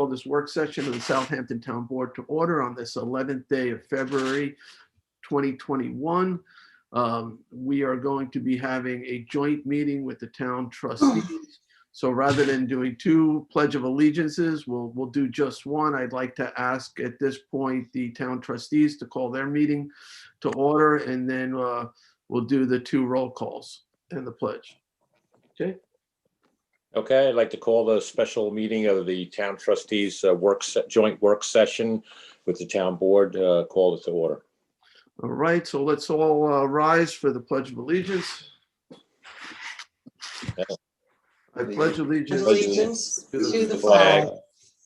call this work session of the Southampton Town Board to order on this 11th day of February 2021. We are going to be having a joint meeting with the town trustees. So rather than doing two Pledge of Allegiances, we'll do just one. I'd like to ask at this point the town trustees to call their meeting to order, and then we'll do the two roll calls and the pledge. Okay. Okay, I'd like to call the special meeting of the town trustees joint work session with the town board, call it to order. All right, so let's all rise for the Pledge of Allegiance. I pledge allegiance to the flag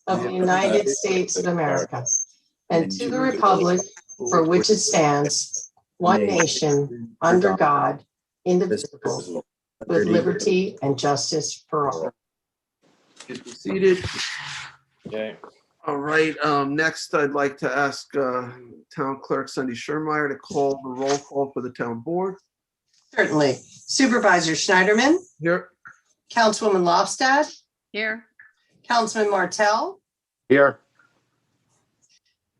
of the United States of America and to the republic for which it stands, one nation, under God, indivisible, with liberty and justice for all. Get seated. Okay. All right, next I'd like to ask Town Clerk Cindy Schermeyer to call the roll call for the town board. Certainly. Supervisor Schneiderman, Here. Councilwoman Lofstad, Here. Councilman Martell, Here.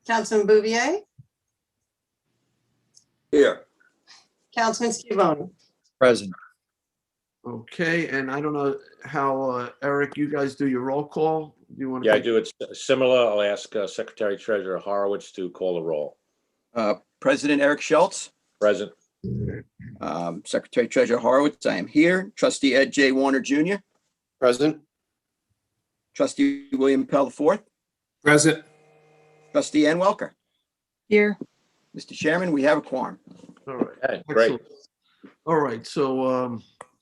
Councilman Bouvier, Here. Councilman Scavone. Present. Okay, and I don't know how, Eric, you guys do your roll call. Do you want to? Yeah, I do it similar. I'll ask Secretary Treasurer Horowitz to call the roll. President Eric Schultz, Present. Secretary Treasurer Horowitz, I am here. Trustee Ed J. Warner Jr., Present. Trustee William Pell IV, Present. Trustee Ann Welker. Here. Mr. Chairman, we have a quorum. All right. Okay, great. Excellent. All right, so,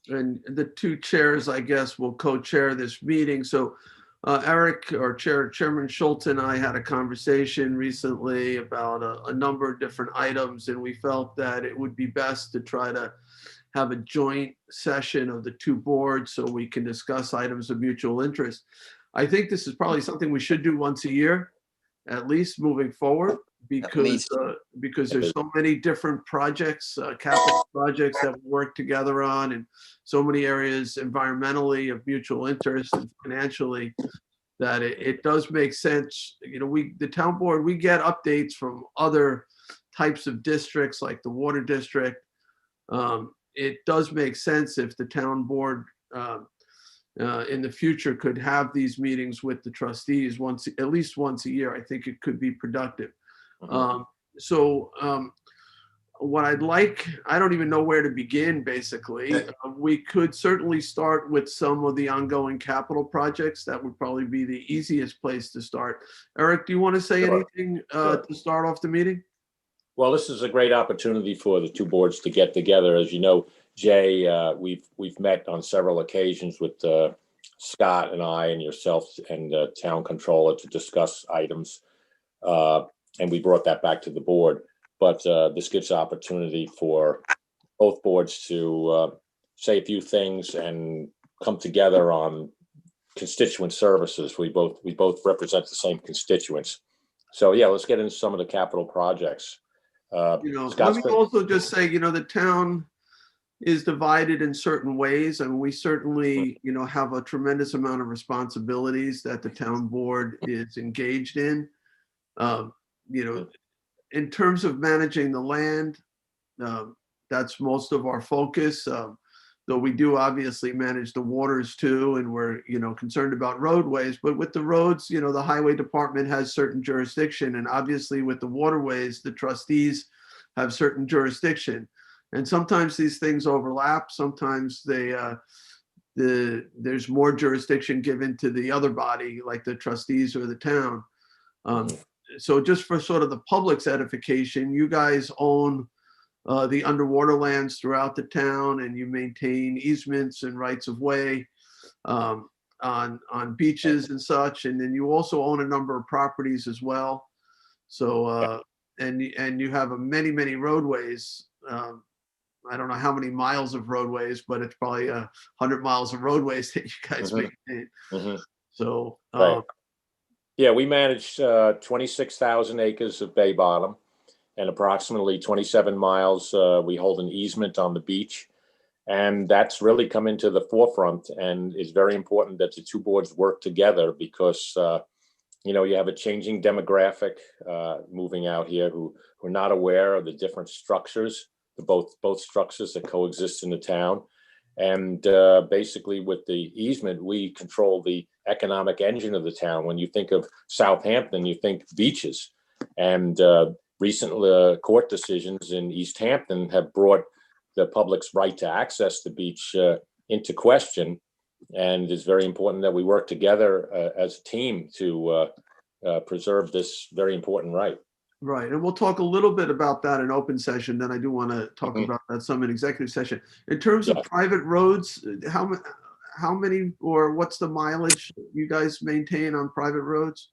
and the two chairs, I guess, will co-chair this meeting. So Eric, or Chairman Schultz, and I had a conversation recently about a number of different items, and we felt that it would be best to try to have a joint session of the two boards so we can discuss items of mutual interest. I think this is probably something we should do once a year, at least moving forward, because there's so many different projects, capital projects that we work together on, and so many areas environmentally of mutual interest and financially, that it does make sense. You know, the town board, we get updates from other types of districts like the water district. It does make sense if the town board in the future could have these meetings with the trustees at least once a year. I think it could be productive. What I'd like, I don't even know where to begin, basically. We could certainly start with some of the ongoing capital projects. That would probably be the easiest place to start. Eric, do you want to say anything to start off the meeting? Well, this is a great opportunity for the two boards to get together. As you know, Jay, we've met on several occasions with Scott and I and yourself and the town controller to discuss items. And we brought that back to the board. But this gives opportunity for both boards to say a few things and come together on constituent services. We both represent the same constituents. So yeah, let's get into some of the capital projects. Let me also just say, the town is divided in certain ways, and we certainly, have a tremendous amount of responsibilities that the town board is engaged in. In terms of managing the land, that's most of our focus, though we do obviously manage the waters too, and we're, concerned about roadways. But with the roads, the highway department has certain jurisdiction, and obviously with the waterways, the trustees have certain jurisdiction. And sometimes these things overlap. Sometimes there's more jurisdiction given to the other body, like the trustees or the town. So just for sort of the public's edification, you guys own the underwater lands throughout the town, and you maintain easements and rights of way on beaches and such. And then you also own a number of properties as well. So and you have many roadways. I don't know how many miles of roadways, but it's probably 100 miles of roadways that you guys maintain. So. Right. Yeah, we manage 26,000 acres of bay bottom and approximately 27 miles. We hold an easement on the beach, and that's really come into the forefront, and it's very important that the two boards work together because you have a changing demographic moving out here who are not aware of the different structures, both structures that coexist in the town. And basically with the easement, we control the economic engine of the town. When you think of Southampton, you think beaches. And recent court decisions in East Hampton have brought the public's right to access the beach into question. And it's very important that we work together as a team to preserve this very important right. Right. And we'll talk a little bit about that in open session. Then I do want to talk about that some in executive session. In terms of private roads, how many or what's the mileage you guys maintain on private roads?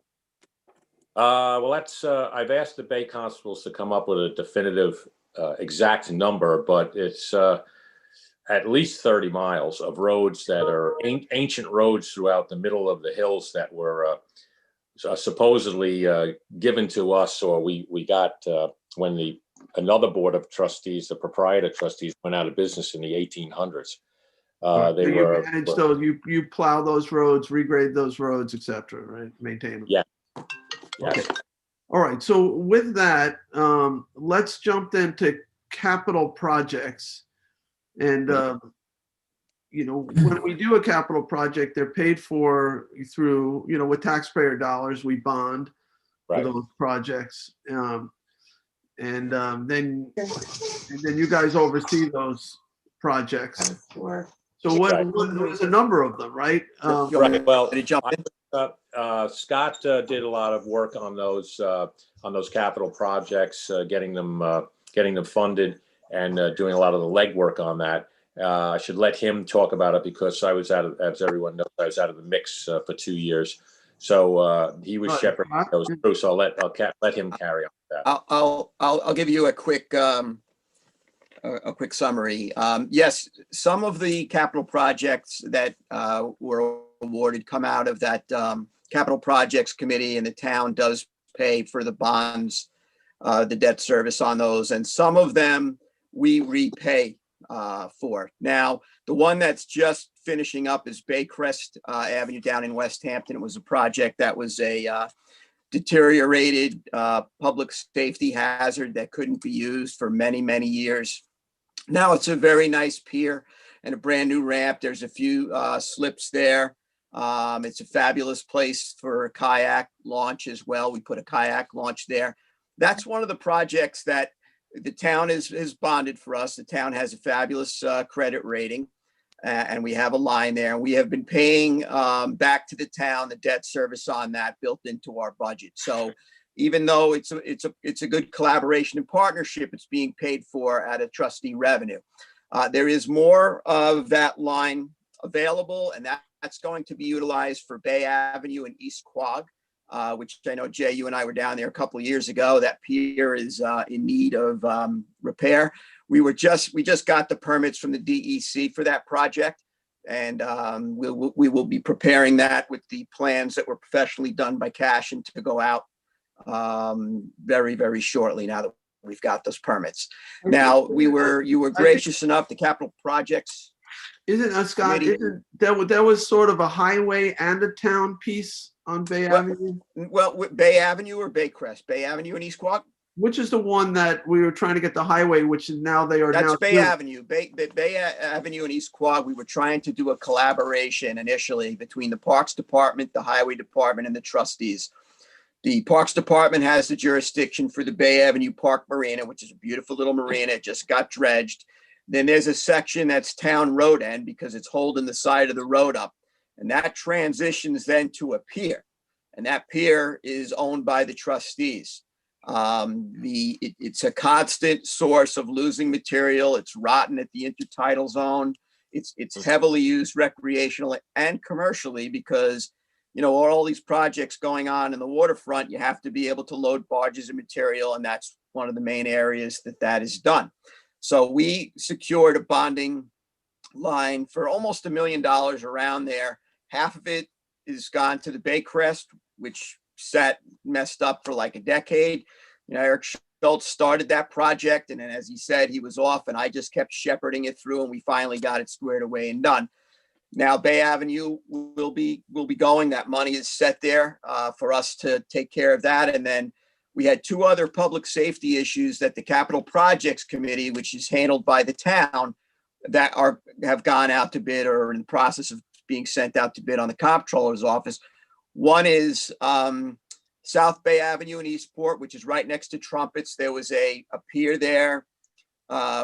Well, that's I've asked the Bay Constables to come up with a definitive exact number, but it's at least 30 miles of roads that are ancient roads throughout the middle of the hills that were supposedly given to us, or we got when another board of trustees, the proprietor trustees, went out of business in the 1800s. They you manage those, you plow those roads, regrade those roads, etc., right? Maintain them. Yeah. Okay. All right. So with that, let's jump into capital projects. And when we do a capital project, they're paid for through, with taxpayer dollars, we bond for those projects. And then you guys oversee those projects. So there's a number of them, right? Right. Well, Did he jump in? Scott did a lot of work on those capital projects, getting them funded and doing a lot of the legwork on that. I should let him talk about it because I was as everyone knows, I was out of the mix for 2 years. So he was shepherding those through. So I'll let him carry on with that. I'll give you a quick summary. Yes, some of the capital projects that were awarded come out of that capital projects committee, and the town does pay for the bonds, the debt service on those, and some of them we repay for. Now, the one that's just finishing up is Baycrest Avenue down in West Hampton. It was a project that was a deteriorated public safety hazard that couldn't be used for many, many years. Now it's a very nice pier and a brand new ramp. There's a few slips there. It's a fabulous place for a kayak launch as well. We put a kayak launch there. That's one of the projects that the town is bonded for us. The town has a fabulous credit rating, and we have a line there. We have been paying back to the town the debt service on that built into our budget. So even though it's a good collaboration and partnership, it's being paid for out of trustee revenue. There is more of that line available, and that's going to be utilized for Bay Avenue and East Quogue, which I know, Jay, you and I were down there a couple of years ago. That pier is in need of repair. We just got the permits from the DEC for that project, and we will be preparing that with the plans that were professionally done by Cash and to go out very, very shortly now that we've got those permits. Now, you were gracious enough, the capital projects. Isn't Scott, that was sort of a highway and a town piece on Bay Avenue? Well, Bay Avenue or Baycrest? Bay Avenue and East Quogue? Which is the one that we were trying to get the highway, which is now they are That's now. Bay Avenue. Bay Avenue and East Quogue, we were trying to do a collaboration initially between the Parks Department, the Highway Department, and the trustees. The Parks Department has the jurisdiction for the Bay Avenue Park Marina, which is a beautiful little marina. It just got dredged. Then there's a section that's town road end because it's holding the side of the road up. And that transitions then to a pier. And that pier is owned by the trustees. It's a constant source of losing material. It's rotten at the intertidal zone. It's heavily used recreationally and commercially because, all these projects going on in the waterfront, you have to be able to load barges and material. And that's one of the main areas that is done. So we secured a bonding line for almost $1 million around there. Half of it is gone to the Baycrest, which sat messed up for like a decade. Eric Schultz started that project, and then as he said, he was off, and I just kept shepherding it through, and we finally got it squared away and done. Now Bay Avenue will be going. That money is set there for us to take care of that. And then we had two other public safety issues that the Capital Projects Committee, which is handled by the town, that have gone out to bid or are in the process of being sent out to bid on the comptroller's office. One is South Bay Avenue in Eastport, which is right next to Trumpets. There was a pier there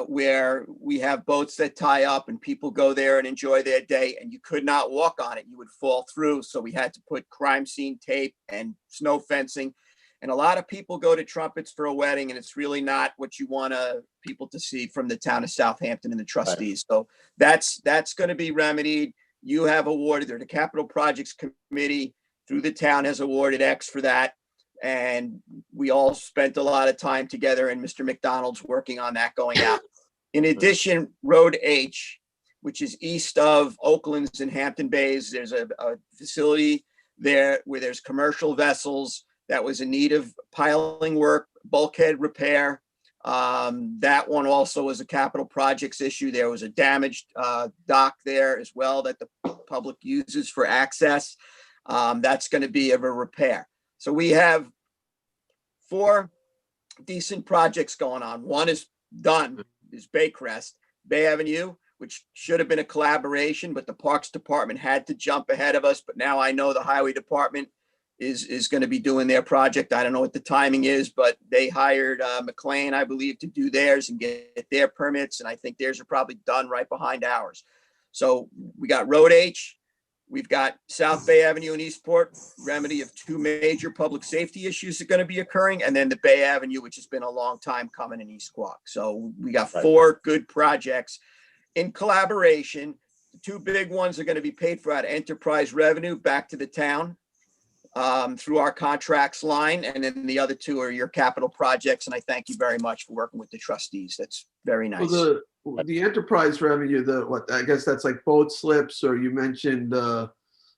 where we have boats that tie up and people go there and enjoy their day, and you could not walk on it. You would fall through. So we had to put crime scene tape and snow fencing. And a lot of people go to Trumpets for a wedding, and it's really not what you want people to see from the town of Southampton and the trustees. Right. So that's going to be remedied. You have awarded, or the Capital Projects Committee through the town has awarded X for that. And we all spent a lot of time together, and Mr. McDonald's working on that going out. In addition, Road H, which is east of Oakland's and Hampton Bays, there's a facility there where there's commercial vessels that was in need of piling work, bulkhead repair. That one also was a capital projects issue. There was a damaged dock there as well that the public uses for access. That's going to be of a repair. So we have 4 decent projects going on. One is done, is Baycrest. Bay Avenue, which should have been a collaboration, but the Parks Department had to jump ahead of us. But now I know the Highway Department is going to be doing their project. I don't know what the timing is, but they hired McLean, I believe, to do theirs and get their permits. And I think theirs are probably done right behind ours. So we got Road H. We've got South Bay Avenue in Eastport, remedy of 2 major public safety issues that are going to be occurring. And then the Bay Avenue, which has been a long time coming in East Quogue. So we got 4 good projects in collaboration. The 2 big ones are going to be paid for out of enterprise revenue back to the town through our contracts line. And then the other 2 are your capital projects. And I thank you very much for working with the trustees. That's very nice. Well, the enterprise revenue, I guess that's like boat slips, or you mentioned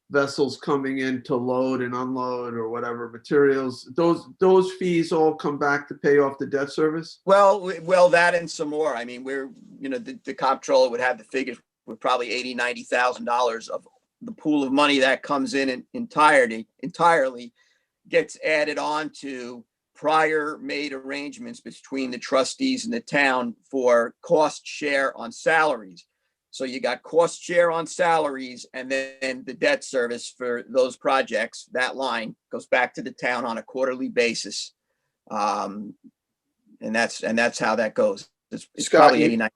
vessels coming in to load and unload or whatever materials. Those fees all come back to pay off the debt service? Well, that and some more. I mean, the comptroller would have the figures with probably $80,000-$90,000 of the pool of money that comes in entirely gets added on to prior made arrangements between the trustees and the town for cost share on salaries. So you got cost share on salaries, and then the debt service for those projects, that line goes back to the town on a quarterly basis. And that's how that goes. It's Scott, probably 89.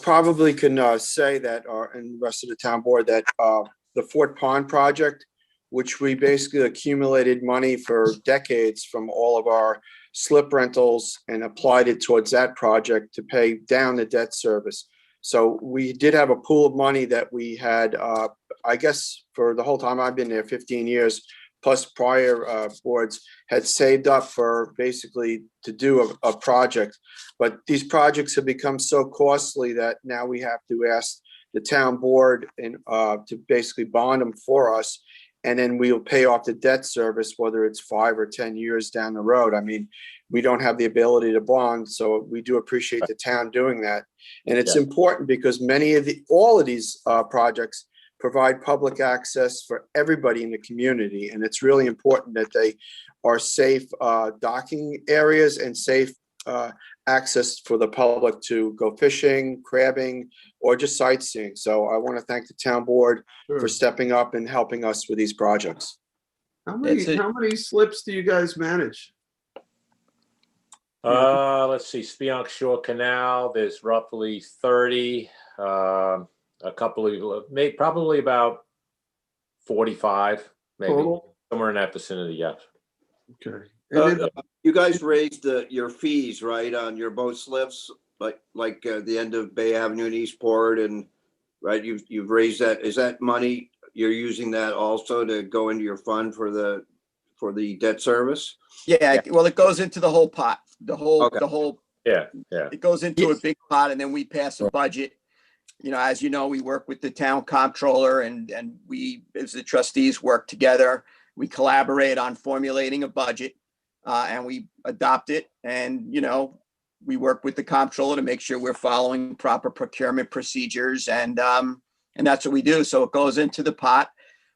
Probably can say that, and the rest of the town board, that the Fort Pond project, which we basically accumulated money for decades from all of our slip rentals and applied it towards that project to pay down the debt service. So we did have a pool of money that we had, I guess, for the whole time I've been there, 15 years, plus prior boards, had saved up for basically to do a project. But these projects have become so costly that now we have to ask the town board to basically bond them for us. And then we'll pay off the debt service, whether it's 5 or 10 years down the road. I mean, we don't have the ability to bond, so we do appreciate the town doing that. And it's important because all of these projects provide public access for everybody in the community. And it's really important that they are safe docking areas and safe access for the public to go fishing, crabbing, or just sightseeing. So I want to thank the town board for stepping up and helping us with these projects. How many slips do you guys manage? Let's see, Spionk Shore Canal, there's roughly 30, a couple of, probably about 45, maybe. Total? Somewhere in that vicinity, yes. Okay. You guys raised your fees, right, on your boat slips, like the end of Bay Avenue in Eastport, and right, you've raised that. Is that money you're using that also to go into your fund for the debt service? Yeah, well, it goes into the whole pot, the whole. Yeah. It goes into a big pot, and then we pass a budget. As you know, we work with the town comptroller, and we, as the trustees, work together. We collaborate on formulating a budget, and we adopt it. And, we work with the comptroller to make sure we're following proper procurement procedures. And And that's what we do. So it goes into the pot.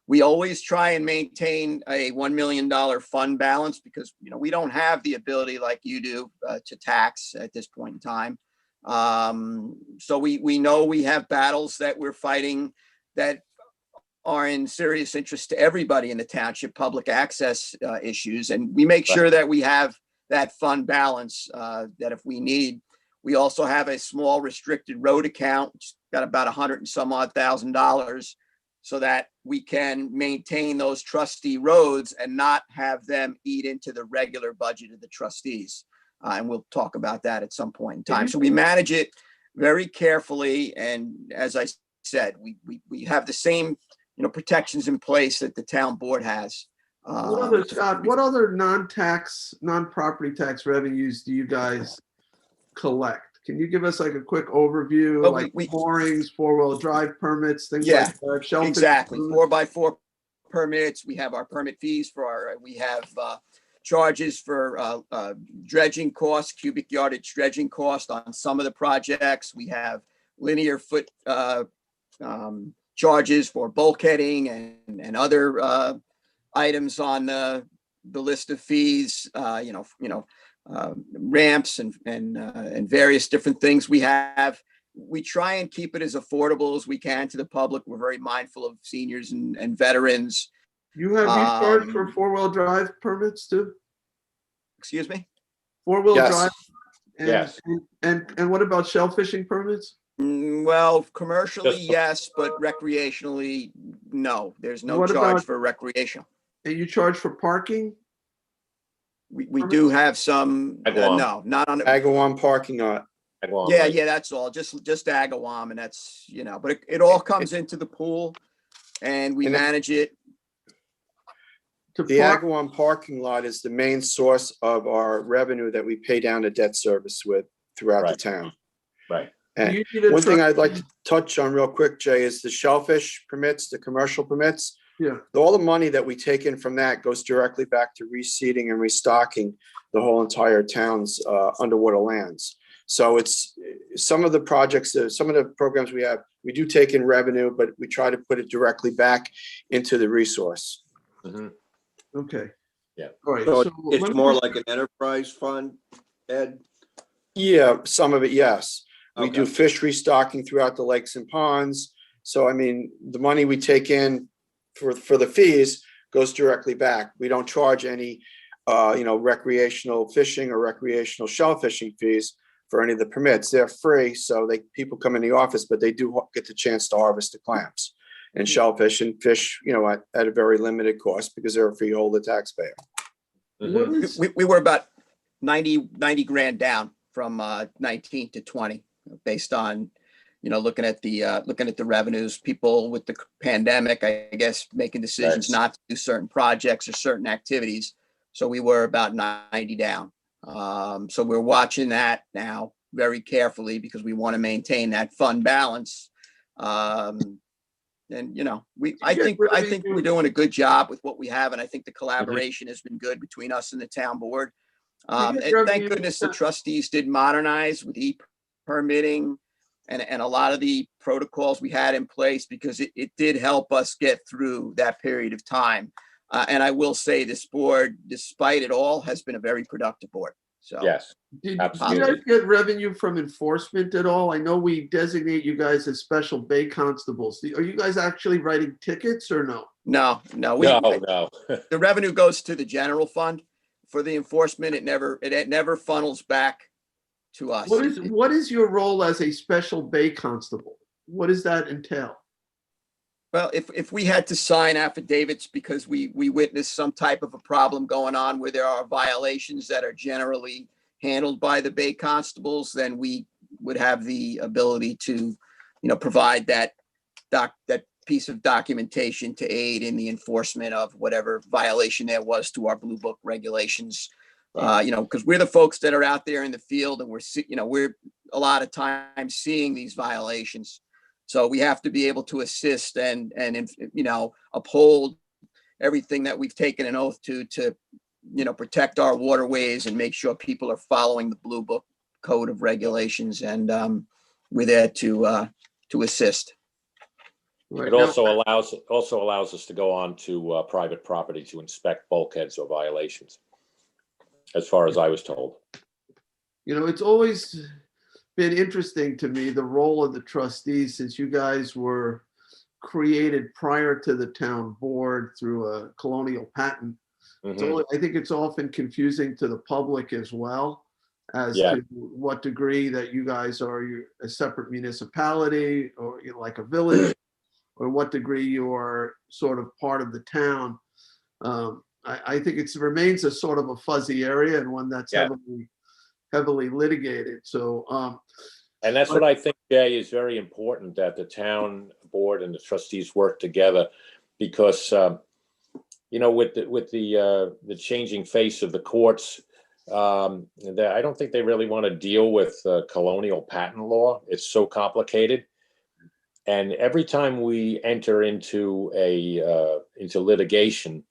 We always try and maintain a $1 million fund balance because, you know, we don't have the ability like you do to tax at this point in time. So we know we have battles that we're fighting that are in serious interest to everybody in the township, public access issues. And we make sure that we have that fund balance that if we need. We also have a small restricted road account, which got about $100 and some odd $1,000, so that we can maintain those trustee roads and not have them eat into the regular budget of the trustees. And we'll talk about that at some point in time. So we manage it very carefully. And as I said, we have the same, you know, protections in place that the town board has. Scott, what other non-tax, non-property tax revenues do you guys collect? Can you give us like a quick overview, Well, like moorings, four-wheel drive permits, things Yeah, like that? Shellfish exactly. permits? 4x4 permits. We have our permit fees for our, we have charges for dredging costs, cubic yardage dredging cost on some of the projects. We have linear foot charges for bulkheading and other items on the list of fees, ramps and various different things we have. We try and keep it as affordable as we can to the public. We're very mindful of seniors and veterans. You charge for four-wheel drive permits too? Excuse me? Four-wheel Yes. drive? And, Yes. And what about shell fishing permits? Well, commercially, Just- yes, but recreationally, no. There's no What charge about- for recreational. And you charge for parking? We do have some, Agawam. no, not on, Agawam parking lot. yeah, that's all, just Agawam, and that's, you know, but it all comes into the pool and we And it- manage it. To The park? Agawam parking lot is the main source of our revenue that we pay down the debt service with throughout the Right. town. Right. And You need a one thing truck- I'd like to touch on real quick, Jay, is the shellfish permits, the commercial permits. Yeah. All the money that we take in from that goes directly back to reseeding and restocking the whole entire town's underwater lands. So it's some of the projects, some of the programs we have, we do take in revenue, but we try to put it directly back into the resource. Mhm. Okay. Yeah. All right. So so it's let me more just- like an enterprise fund, Ed? Yeah, some of it, yes. We do Okay. fish restocking throughout the lakes and ponds. So I mean, the money we take in for the fees goes directly back. We don't charge any, recreational fishing or recreational shell fishing fees for any of the permits. They're free, so people come in the office, but they do get the chance to harvest the clams and shellfish and fish, at a very limited cost because they're a freeholder taxpayer. Mhm. What is, We were about 90 grand down from 19 to 20, based on, looking at the revenues, people with the pandemic, I guess, making decisions Right. not to do certain projects or certain activities. So we were about 90 down. So we're watching that now very carefully because we want to maintain that fund balance. I think we're doing a good job with what we have, and I think the collaboration has been good between us and the town board. And thank goodness the trustees did modernize with e-permitting and a lot of the protocols we had in place, because it did help us get through that period of time. And I will say this board, despite it all, has been a very productive board. So Yes. did you Absolutely. guys get revenue from enforcement at all? I know we designate you guys as special bay constables. Are you guys actually writing tickets or no? no, No, no. the revenue goes to the general fund. For the enforcement, it never funnels back to us. What is your role as a special bay constable? What does that entail? Well, if we had to sign affidavits because we witnessed some type of a problem going on where there are violations that are generally handled by the Bay Constables, then we would have the ability to, provide that piece of documentation to aid in the enforcement of whatever violation there was to our Blue Book regulations. Because we're the folks that are out there in the field, and we're a lot of times seeing these violations. So we have to be able to assist and uphold everything that we've taken an oath to protect our waterways and make sure people are following the Blue Book code of regulations. And we're there to assist. Right It now, also allows us to go on to private property to inspect bulkheads or violations, as far as I was told. it's always been interesting to me, the role of the trustees, since you guys were created prior to the town board through a colonial patent. Mhm. I think it's often confusing to the public as well as Yeah. to what degree that you guys are a separate municipality or like a village, or what degree you are sort of part of the town. I think it remains a sort of a fuzzy area and one that's Yeah. heavily litigated. So, And that's what I think, Jay, is very important, that the town board and the trustees work together, because with the changing face of the courts, that I don't think they really want to deal with colonial patent law. It's so complicated, and every time we enter into into litigation,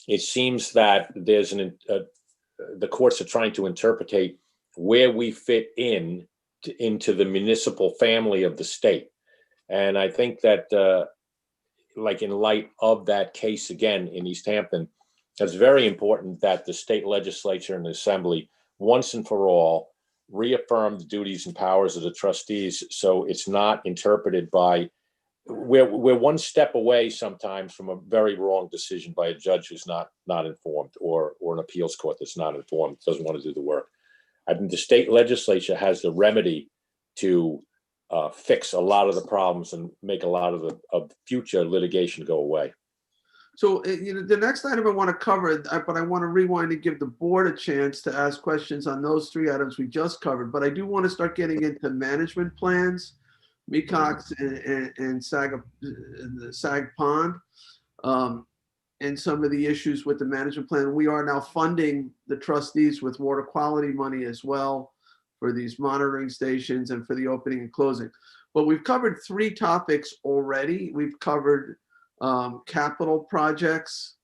it seems that the courts are trying to interpret where we fit into the municipal family of the state. And I think that, like in light of that case again in East Hampton, it's very important that the state legislature and the assembly, once and for all, reaffirm the duties and powers of the trustees, so it's not interpreted by, we're one step away sometimes from a very wrong decision by a judge who's not informed, or an appeals court that's not informed, doesn't want to do the work. I think the state legislature has the remedy to fix a lot of the problems and make a lot of future litigation go away. So, the next item I want to cover, but I want to rewind and give the board a chance to ask questions on those three items we just covered. But I do want to start getting into management plans, Mecox and Sag Pond, and some of the issues with the management plan. We are now funding the trustees with water quality money as well for these monitoring stations and for the opening and closing. But we've covered three topics already. We've covered capital projects.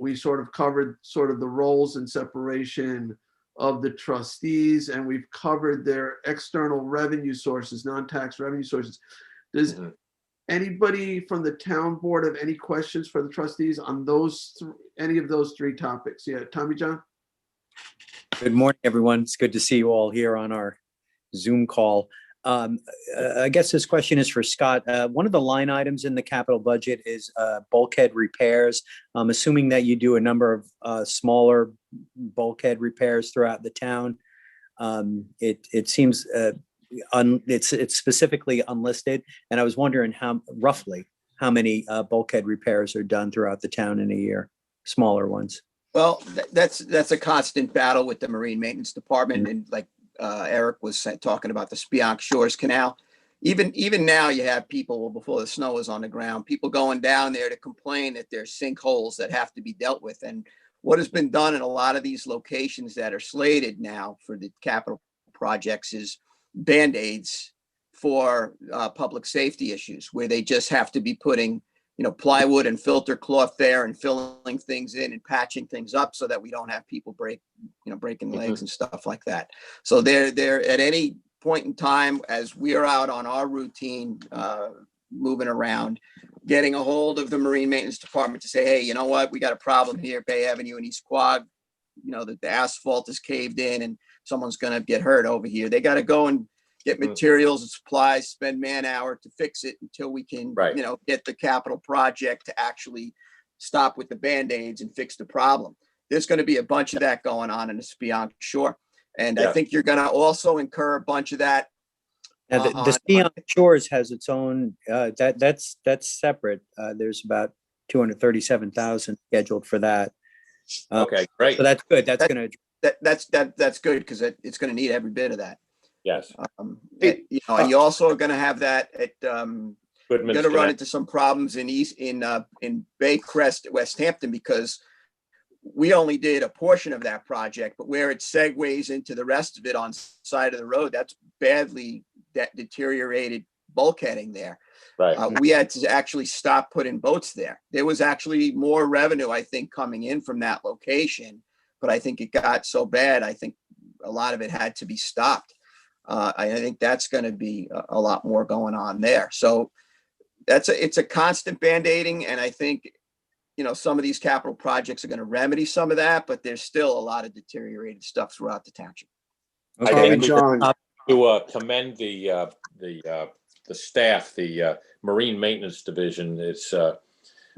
We sort of covered sort of the roles and separation of the trustees, and we've covered their external revenue sources, non-tax revenue sources. Does anybody from the town board have any questions for the trustees on any of those three topics? Yeah, Tommy John? Good morning, everyone. It's good to see you all here on our Zoom call. I guess this question is for Scott. One of the line items in the capital budget is bulkhead repairs. I'm assuming that you do a number of smaller bulkhead repairs throughout the town. It seems it's specifically unlisted, and I was wondering roughly how many bulkhead repairs are done throughout the town in a year, smaller ones. Well, that's a constant battle with the Marine Maintenance Department, and like Eric was talking about the Spionk Shores Canal. Even now, you have people, before the snow is on the ground, people going down there to complain that there's sinkholes that have to be dealt with. And what has been done in a lot of these locations that are slated now for the capital projects is Band-Aids for public safety issues, where they just have to be putting plywood and filter cloth there and filling things in and patching things up so that we don't have people breaking legs and stuff like that. So they're at any point in time, as we are out on our routine, moving around, getting a hold of the Marine Maintenance Department to say, hey, you know what, we got a problem here, Bay Avenue and East Quad, that the asphalt is caved in and someone's going to get hurt over here. They got to go and get materials and supplies, spend man hour to fix it until we can, get the capital project to actually stop with the Band-Aids and fix the problem. There's going to be a bunch of that going on in the Spionk Shore. And I think you're going to also incur a bunch of that. Now, the Spionk Shores has its own, that's separate. There's about 237,000 scheduled for that. Okay, great. So that's good. That's good because it's going to need every bit of that. Yes. And you also are going to have that at, you're going to run into some problems in Baycrest, West Hampton, because we only did a portion of that project, but where it segues into the rest of it on side of the road, that's badly deteriorated bulkheading there. Right. We had to actually stop putting boats there. There was actually more revenue, I think, coming in from that location, but I think it got so bad, I think a lot of it had to be stopped. I think that's going to be a lot more going on there. So it's a constant band-aiding, and I think, some of these capital projects are going to remedy some of that, but there's still a lot of deteriorated stuff throughout the township. I Tommy think John, to commend the staff, the Marine Maintenance Division. It's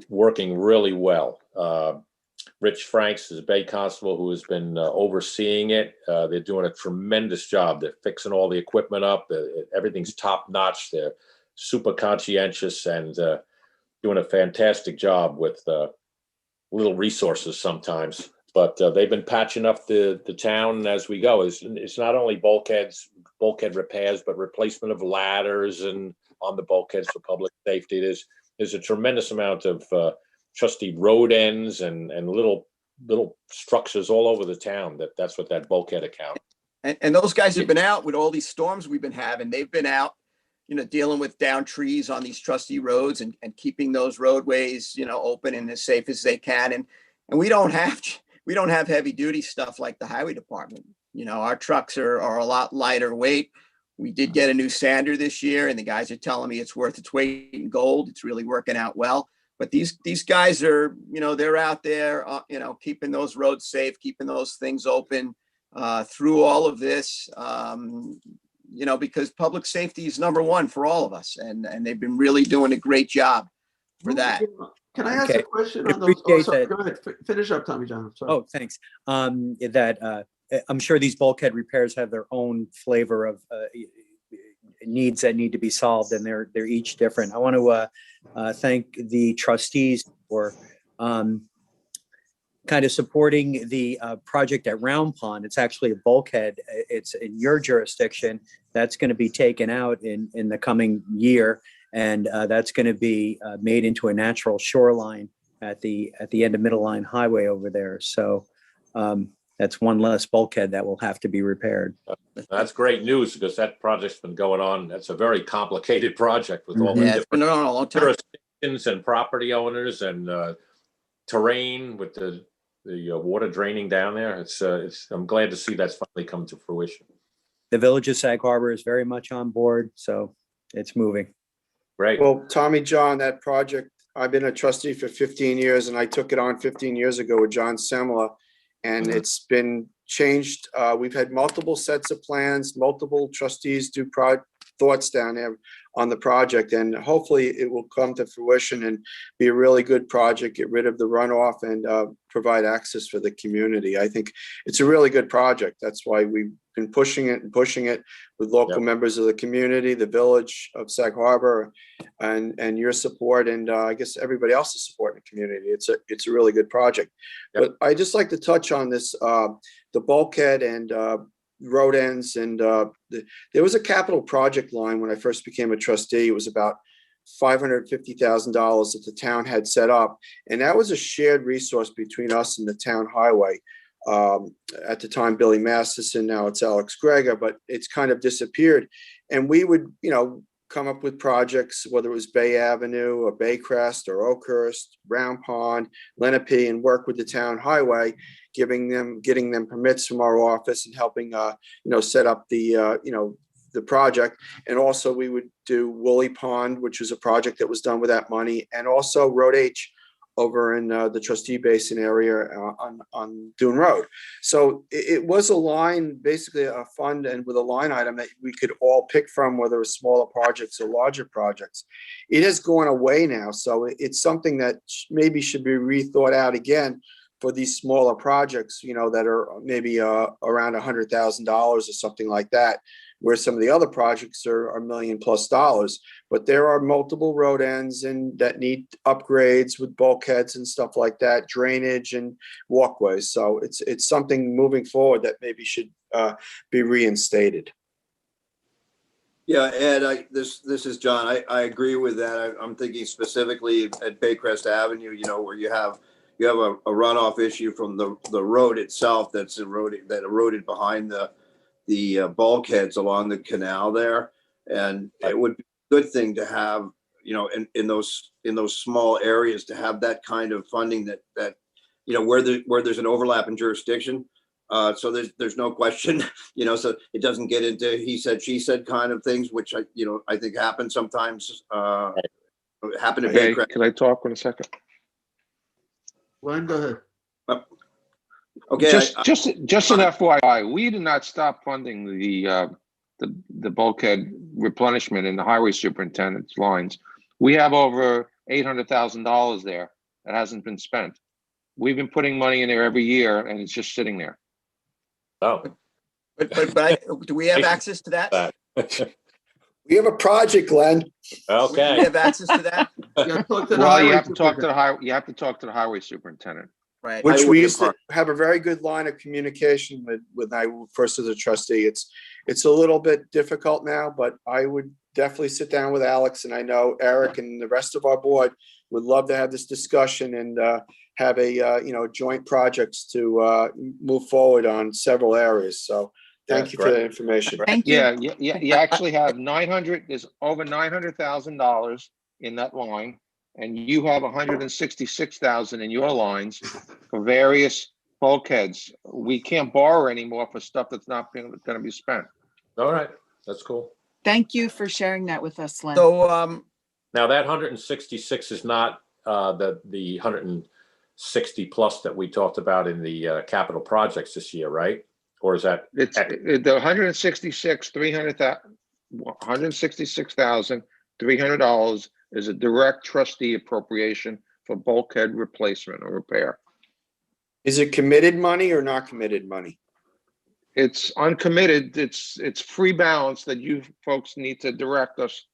working really well. Rich Franks is a Bay Constable who has been overseeing it. They're doing a tremendous job. They're fixing all the equipment up. Everything's top notch. They're super conscientious and doing a fantastic job with little resources sometimes. But they've been patching up the town as we go. It's not only bulkhead repairs, but replacement of ladders and on the bulkheads for public safety. There's a tremendous amount of trustee road ends and little structures all over the town. That's what that bulkhead account. And those guys have been out with all these storms we've been having. They've been out, dealing with down trees on these trustee roads and keeping those roadways, open and as safe as they can. And we don't have heavy duty stuff like the highway department. Our trucks are a lot lighter weight. We did get a new sander this year, and the guys are telling me it's worth its weight in gold. It's really working out well. But these guys are, they're out there, keeping those roads safe, keeping those things open through all of this, because public safety is number one for all of us. And they've been really doing a great job for that. Can I ask Okay. a question I on those? appreciate Sorry, that. go ahead. Finish up, Tommy John. I'm sorry. Oh, thanks. I'm sure these bulkhead repairs have their own flavor of needs that need to be solved, and they're each different. I want to thank the trustees for kind of supporting the project at Round Pond. It's actually a bulkhead. It's in your jurisdiction. That's going to be taken out in the coming year, and that's going to be made into a natural shoreline at the end of Middle Line Highway over there. So that's one less bulkhead that will have to be repaired. That's great news because that project's been going on. That's a very complicated project with all the Yeah, it's been different on a long time. jurisdictions and property owners and terrain with the water draining down there. I'm glad to see that's finally come to fruition. The Village of Sag Harbor is very much on board, so it's moving. Great. well, Tommy John, that project, I've been a trustee for 15 years, and I took it on 15 years ago with John Semela, and it's been changed. We've had multiple sets of plans, multiple trustees do thoughts down there on the project, and hopefully it will come to fruition and be a really good project, get rid of the runoff and provide access for the community. I think it's a really good project. That's why we've been pushing it with local members of the community, the Village of Sag Harbor, and your support, and I guess everybody else's support in the community. It's a really good project. But I just like to touch on this, the bulkhead and road ends, and there was a capital project line when I first became a trustee. It was about $550,000 that the town had set up, and that was a shared resource between us and the town highway. At the time, Billy Masterson, now it's Alex Greger, but it's kind of disappeared. And we would, come up with projects, whether it was Bay Avenue or Baycrest or Oakhurst, Round Pond, Lenape, and work with the town highway, getting them permits from our office and helping, set up the project. And also we would do Woolly Pond, which was a project that was done with that money, and also Road H over in the Trustee Basin area on Dune Road. So it was a line, basically a fund, and with a line item that we could all pick from, whether it's smaller projects or larger projects. It has gone away now. So it's something that maybe should be rethought out again for these smaller projects, that are maybe around $100,000 or something like that, where some of the other projects are $1 million+ dollars. But there are multiple road ends and that need upgrades with bulkheads and stuff like that, drainage and walkways. So it's something moving forward that maybe should be reinstated. Yeah, Ed, this is John. I agree with that. I'm thinking specifically at Baycrest Avenue, where you have a runoff issue from the road itself that eroded behind the bulkheads along the canal there. And it would be a good thing to have, in those small areas, to have that kind of funding that where there's an overlap in jurisdiction. So there's no question, so it doesn't get into he said, she said kind of things, which I think happen sometimes It happened to Hey, Baycrest. can I talk for a second? Glenn, go ahead. Okay, Just an FYI, we did not stop funding the bulkhead replenishment in the highway superintendent's lines. We have over $800,000 there that hasn't been spent. We've been putting money in there every year and it's just sitting there. Oh, Do we have access to that? that. We have a project, Glenn. We Okay. have access to that? You gotta talk to the Well, you highway have to talk to superintendent. you have to talk to the highway superintendent. Right. Which Highway we used to Department. have a very good line of communication with when I first as a trustee. It's a little bit difficult now, but I would definitely sit down with Alex, and I know Eric and the rest of our board would love to have this discussion and have a joint projects to move forward on several areas. So thank Yeah, you for great. that information. Thank you. Yeah, you actually have there's over $900,000 in that line, and you have 166,000 in your lines for various bulkheads. We can't borrow anymore for stuff that's not gonna be spent. All right, that's cool. Thank you for sharing that with us, Len. So, Now that 166 is not the 160 plus that we talked about in the capital projects this year, right? Or is that? It's the 166,300 dollars is a direct trustee appropriation for bulkhead replacement or repair. Is it committed money or not committed money? It's uncommitted. It's free balance that you folks need to direct us,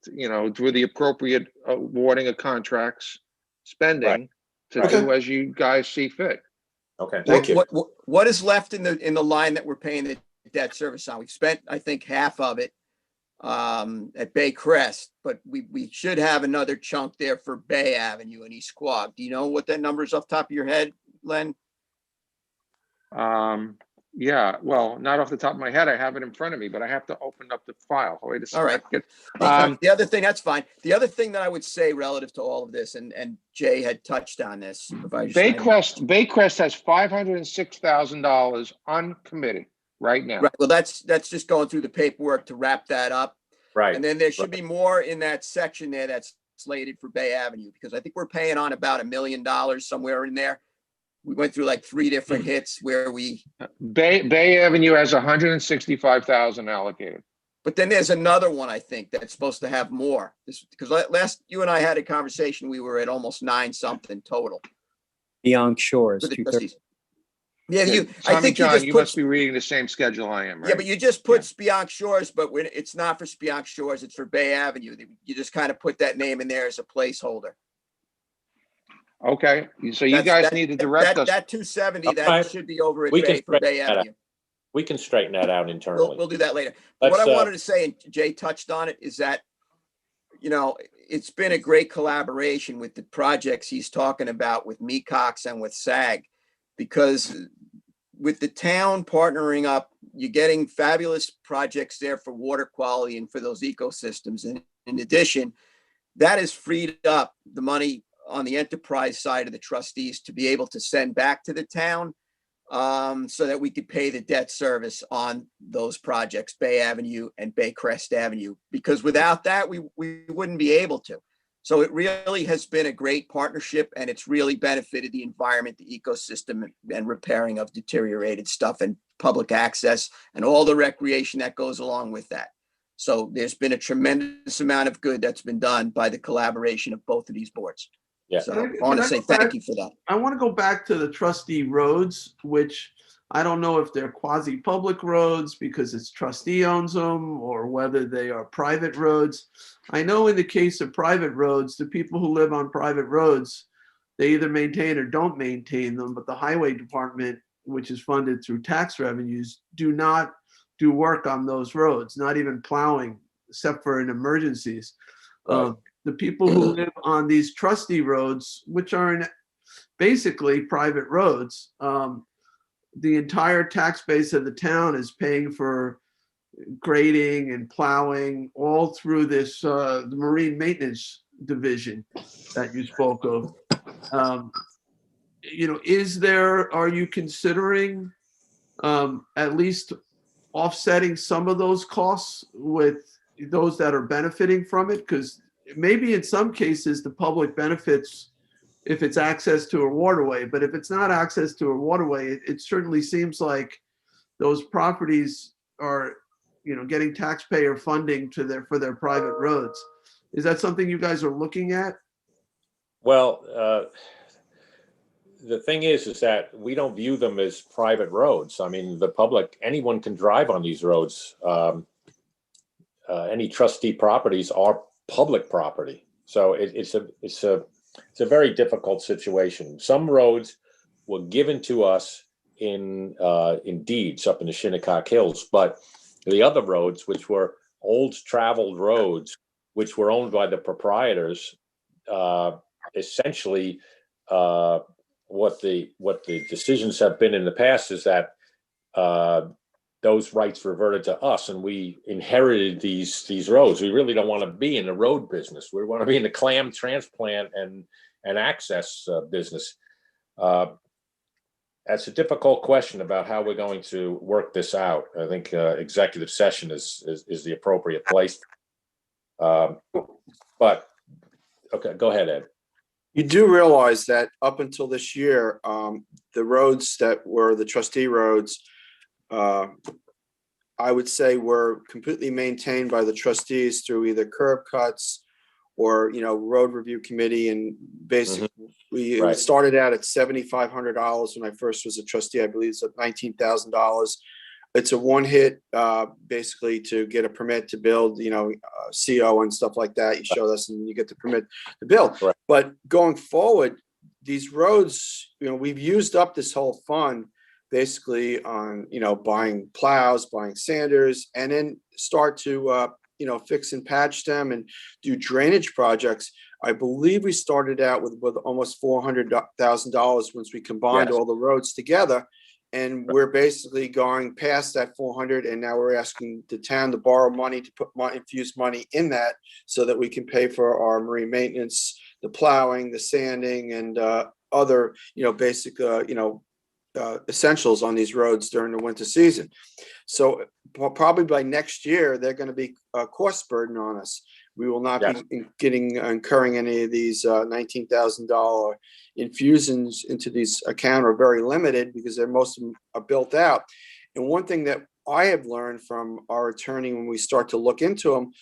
through the appropriate awarding of contracts, spending to do as you guys see fit. Okay. Thank you. what is left in the line that we're paying the debt service on? We've spent, I think, half of it at Baycrest, but we should have another chunk there for Bay Avenue and East Quogue. Do you know what that number is off the top of your head, Len? Yeah, well, not off the top of my head. I have it in front of me, but I have to open up the file. Wait a second. All right. The other thing, that's fine. The other thing that I would say relative to all of this, and Jay had touched on this. Supervisor Stein. Baycrest has $506,000 uncommitted right now. Right. Well, that's just going through the paperwork to wrap that up. Right. And then there should be more in that section there that's slated for Bay Avenue, because I think we're paying on about $1 million somewhere in there. We went through like 3 different hits where Bay Avenue has 165,000 allocated. but then there's another one, I think, that's supposed to have more. Because last you and I had a conversation, we were at almost 9 something total. Beyond Shores. For the 230. trustees. Yeah, I Tommy think John, you just you put, must be reading the same schedule I am, right? yeah, but you just put Spionk Shores, but it's not for Spionk Shores, it's for Bay Avenue. You just kind of put that name in there as a placeholder. Okay, so you guys need to direct us. That 270, Okay. that should be over at We can Bay for Bay straighten that out. Avenue. We can straighten that out internally. We'll do that later. Let's, What I wanted to say, and Jay touched on it, is that, it's been a great collaboration with the projects he's talking about with MECOX and with SAG, because with the town partnering up, you're getting fabulous projects there for water quality and for those ecosystems. And in addition, that has freed up the money on the enterprise side of the trustees to be able to send back to the town, so that we could pay the debt service on those projects, Bay Avenue and Baycrest Avenue, because without that, we wouldn't be able to. So it really has been a great partnership, and it's really benefited the environment, the ecosystem, and repairing of deteriorated stuff and public access and all the recreation that goes along with that. So there's been a tremendous amount of good that's been done by the collaboration of both of these boards. Yeah. So Can I want I to say go back? thank you for that. I want to go back to the trustee roads, which I don't know if they're quasi-public roads because it's trustee owns them, or whether they are private roads. I know in the case of private roads, the people who live on private roads, they either maintain or don't maintain them, but the highway department, which is funded through tax revenues, do not do work on those roads, not even plowing, except for in emergencies. Right. The people who live on these trustee roads, which are in basically private roads, the entire tax base of the town is paying for grading and plowing all through this, the marine maintenance division that you spoke of. Are you considering at least offsetting some of those costs with those that are benefiting from it? Because maybe in some cases, the public benefits if it's access to a waterway, but if it's not access to a waterway, it certainly seems like those properties are, getting taxpayer funding for their private roads. Is that something you guys are looking at? Well, the thing is that we don't view them as private roads. I mean, the public, anyone can drive on these roads. Any trustee properties are public property. So it's a very difficult situation. Some roads were given to us in deeds up in the Shinnecock Hills, but the other roads, which were old traveled roads, which were owned by the proprietors, essentially, what the decisions have been in the past is that those rights reverted to us, and we inherited these roads. We really don't want to be in the road business. We want to be in the clam transplant and access business. That's a difficult question about how we're going to work this out. I think executive session is the appropriate place. But okay, go ahead, Ed. You do realize that up until this year, the roads that were the trustee roads, I would say were completely maintained by the trustees through either curb cuts or, road review committee. And basically we Right. started out at $7,500 when I first was a trustee. I believe it's at $19,000. It's a one hit, basically to get a permit to build, CO and stuff like that. You show us and you get the permit to build. Right. But going forward, these roads, we've used up this whole fund basically on, buying plows, buying sanders, and then start to, fix and patch them and do drainage projects. I believe we started out with almost $400,000 once we combined Yes. all the roads together. And we're basically going past that 400, and now we're asking the town to borrow money to infuse money in that so that we can pay for our marine maintenance, the plowing, the sanding, and other, basic, essentials on these roads during the winter season. So probably by next year, they're going to be a cost burden on us. We will not be incurring any of these $19,000 infusions into these accounts are very limited because most of them are built out. And one thing that I have learned from our attorney when we start to look into them,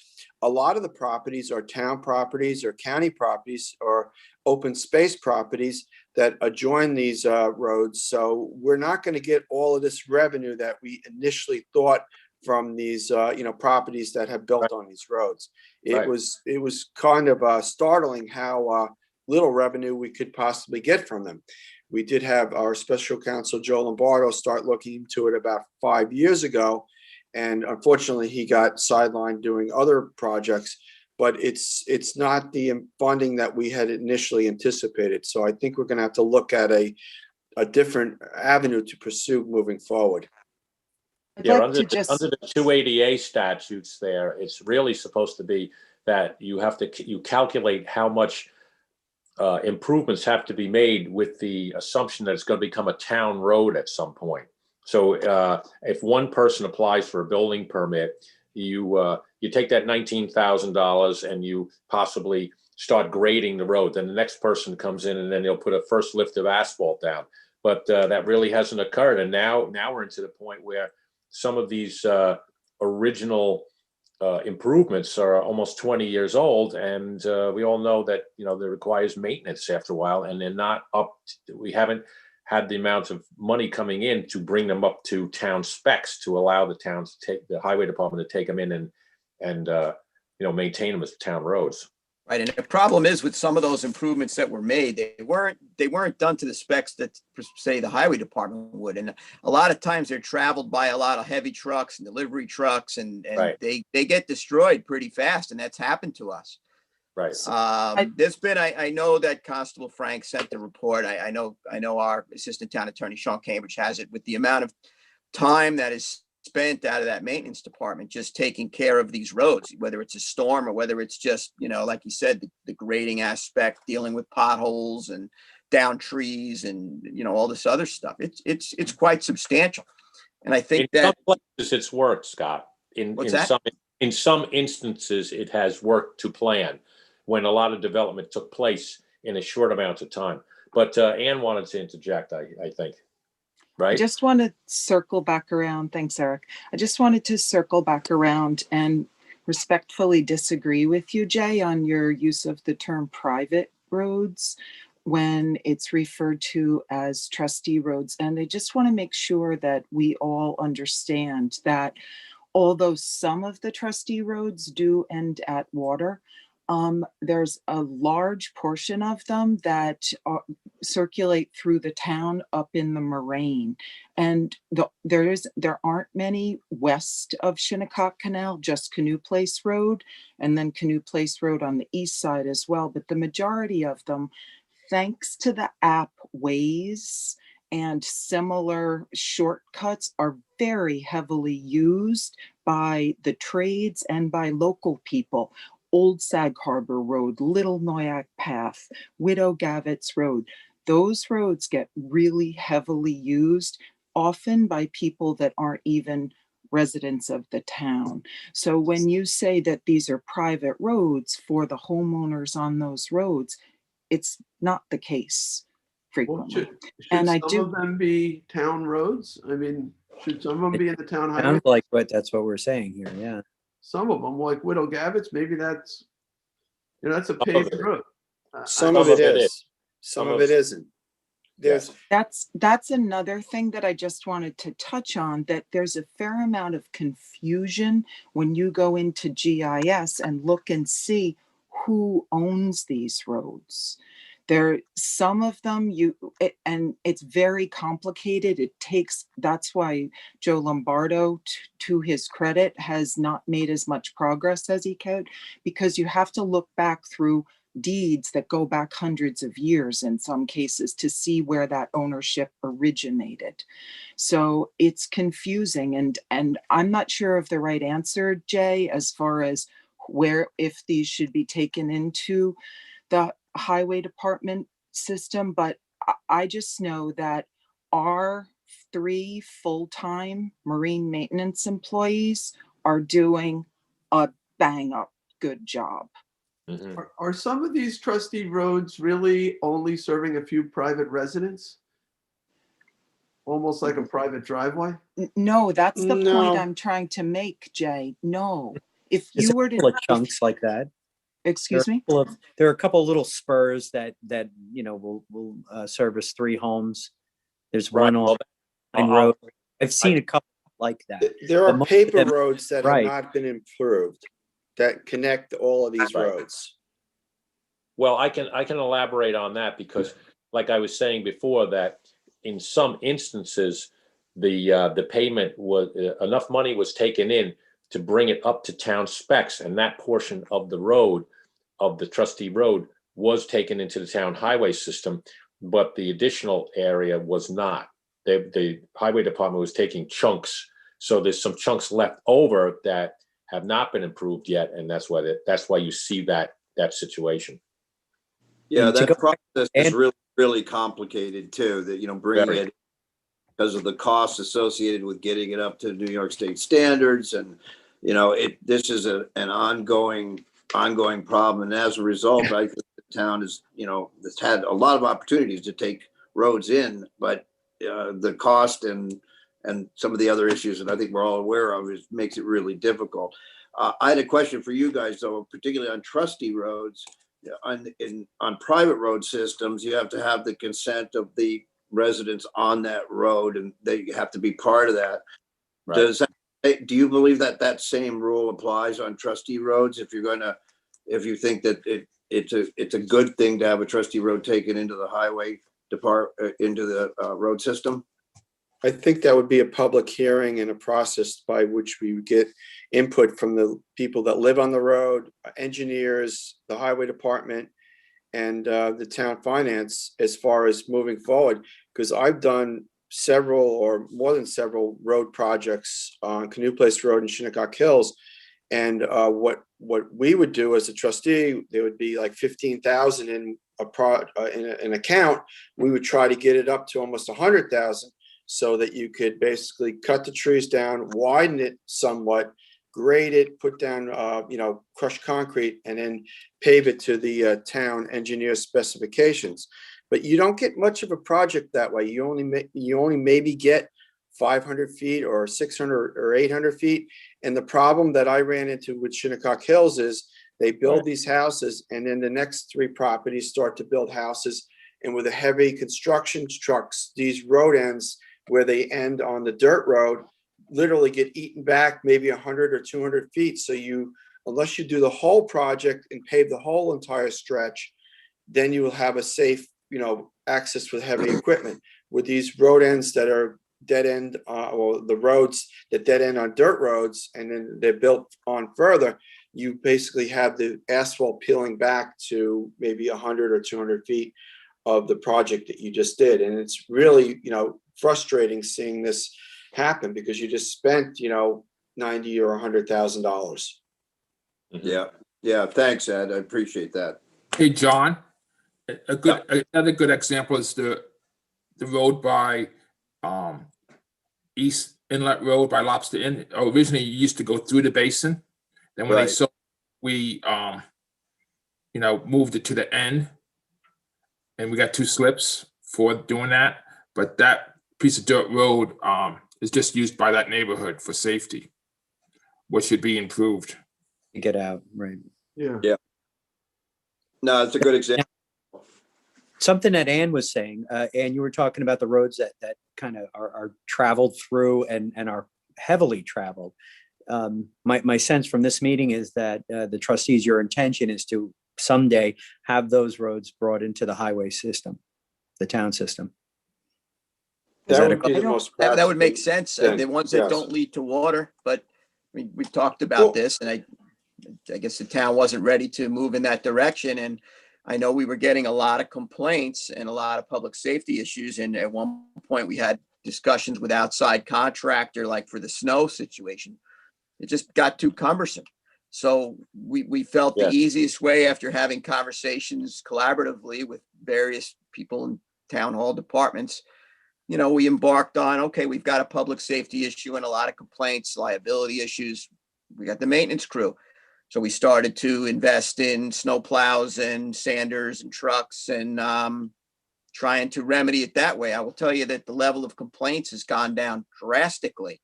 a lot of the properties are town properties or county properties or open space properties that adjoin these roads. So we're not going to get all of this revenue that we initially thought from these, properties that have built on these roads. It was kind of startling how little revenue we could possibly get from them. We did have our special counsel, Joe Lombardo, start looking into it about 5 years ago. And unfortunately, he got sidelined doing other projects, but it's not the funding that we had initially anticipated. So I think we're going to have to look at a different avenue to pursue moving forward. Yeah, under the 280A statutes there, it's really supposed to be that you calculate how much improvements have to be made with the assumption that it's going to become a town road at some point. So if one person applies for a building permit, you take that $19,000 and you possibly start grading the road. Then the next person comes in and then they'll put a first lift of asphalt down. But that really hasn't occurred. And now we're into the point where some of these original improvements are almost 20 years old, and we all know that that requires maintenance after a while, and they're not up. We haven't had the amount of money coming in to bring them up to town specs to allow the towns to take the highway department to take them in and maintain them as town roads. Right, and the problem is with some of those improvements that were made, they weren't done to the specs that, say, the highway department would. And a lot of times they're traveled by a lot of heavy trucks and delivery trucks, and they get destroyed pretty fast, and that's happened to us. Right. There's been, I know that Constable Frank sent the report. I know our assistant town attorney Sean Cambridge has it, with the amount of time that is spent out of that maintenance department just taking care of these roads, whether it's a storm or whether it's just, like you said, the grading aspect, dealing with potholes and down trees and, all this other stuff. It's quite substantial. And I think in some places it's worked, Scott. In some instances, it has worked to plan. when a lot of development took place in a short amount of time. But Ann wanted to interject, I think, I right? just want to circle back around. Thanks, Eric. I just wanted to circle back around and respectfully disagree with you, Jay, on your use of the term private roads when it's referred to as trustee roads. And I just want to make sure that we all understand that although some of the trustee roads do end at water, there's a large portion of them that circulate through the town up in the moraine. And there aren't many west of Shinnecock Canal, just Canoe Place Road, and then Canoe Place Road on the east side as well. But the majority of them, thanks to the app Waze and similar shortcuts, are very heavily used by the trades and by local people. Old Sag Harbor Road, Little Noyak Path, Widow Gavitt's Road. Those roads get really heavily used, often by people that aren't even residents of the town. So when you say that these are private roads for the homeowners on those roads, it's not the case Well, frequently. should And I some do, of them be town roads? I mean, should some of them be in the town highway? Sounds like that's what we're saying here, yeah. Some of them, like Widow Gavitt's, maybe that's, that's a of paved it. road. Some I- of it Some of it is, some of it isn't. There's, that's another thing that I just wanted to touch on, that there's a fair amount of confusion when you go into GIS and look and see who owns these roads. Some of them and it's very complicated. That's why Joe Lombardo, to his credit, has not made as much progress as he could, because you have to look back through deeds that go back hundreds of years in some cases to see where that ownership originated. So it's confusing, and I'm not sure of the right answer, Jay, as far as if these should be taken into the highway department system, but I just know that our 3 full-time marine maintenance employees are doing a bang up good job. Mhm. Are some of these trustee roads really only serving a few private residents? Almost like a private driveway? No, that's the point No. I'm trying to make, Jay. No. If There's you a were couple of to, chunks like that. excuse me? There are a couple of little spurs that will service 3 homes. There's Right. one on Well, Line I'll- Road. I've seen a couple like that. there But are most of paper them- roads that have right. not been improved that connect all of these Right. roads. Well, I can elaborate on that, because like I was saying before, that in some instances, the payment was enough money was taken in to bring it up to town specs, and that portion of the road, of the trustee road, was taken into the town highway system, but the additional area was not. The highway department was taking chunks, so there's some chunks left over that have not been improved yet, and that's why you see that situation. Yeah, And to that go process is and- really, really complicated too, that, bringing Very. it because of the costs associated with getting it up to New York State standards. And, this is an ongoing problem. And as a result, I think the town is, it's had a lot of opportunities to take roads in, but the cost and some of the other issues that I think we're all aware of makes it really difficult. I had a question for you guys, though, particularly on trustee roads. On private road systems, you have to have the consent of the residents on that road, and they have to be part of that. Right. Do you believe that same rule applies on trustee roads? If you think that it's a good thing to have a trustee road taken into the highway into the road system? I think that would be a public hearing and a process by which we would get input from the people that live on the road, engineers, the highway department, and the town finance as far as moving forward. Because I've done several or more than several road projects on Canoe Place Road and Shinnecock Hills. And what we would do as a trustee, there would be like 15,000 in an account. We would try to get it up to almost 100,000, so that you could basically cut the trees down, widen it somewhat, grade it, put down, crushed concrete, and then pave it to the town engineer specifications. But you don't get much of a project that way. You only maybe get 500 feet or 600 or 800 feet. And the problem that I ran into with Shinnecock Hills is they build these houses, and then the next 3 properties start to build houses. And with the heavy construction trucks, these road ends where they end on the dirt road literally get eaten back maybe 100 or 200 feet. So unless you do the whole project and pave the whole entire stretch, then you will have a safe, access with heavy equipment. With these road ends that are dead end, or the roads that dead end on dirt roads, and then they're built on further, you basically have the asphalt peeling back to maybe 100 or 200 feet of the project that you just did. And it's really, frustrating seeing this happen because you just spent, $90 or $100,000. Yeah. Thanks, Ed. I appreciate that. Hey, John, another good example is the road by East Inlet Road by Lobster Inn. Originally, you used to go through the basin. Then when they sold, we moved it to the end, and we got 2 slips for doing that. But that piece of dirt road is just used by that neighborhood for safety, which should be improved. To get out, right? Yeah. No, it's a good example. Something that Ann was saying, Ann, you were talking about the roads that kind of are traveled through and are heavily traveled. My sense from this meeting is that the trustees, your intention is to someday have those roads brought into the highway system, the town system. That would be the most That would make sense. thing, The ones that yes. don't lead to water, but we talked about this, and I guess the town wasn't ready to move in that direction. And I know we were getting a lot of complaints and a lot of public safety issues. And at one point we had discussions with outside contractor, like for the snow situation. It just got too cumbersome. So we felt the easiest way, after having conversations collaboratively with various people in town hall departments, we embarked on, okay, we've got a public safety issue and a lot of complaints, liability issues. We got the maintenance crew. So we started to invest in snow plows and sanders and trucks and trying to remedy it that way. I will tell you that the level of complaints has gone down drastically.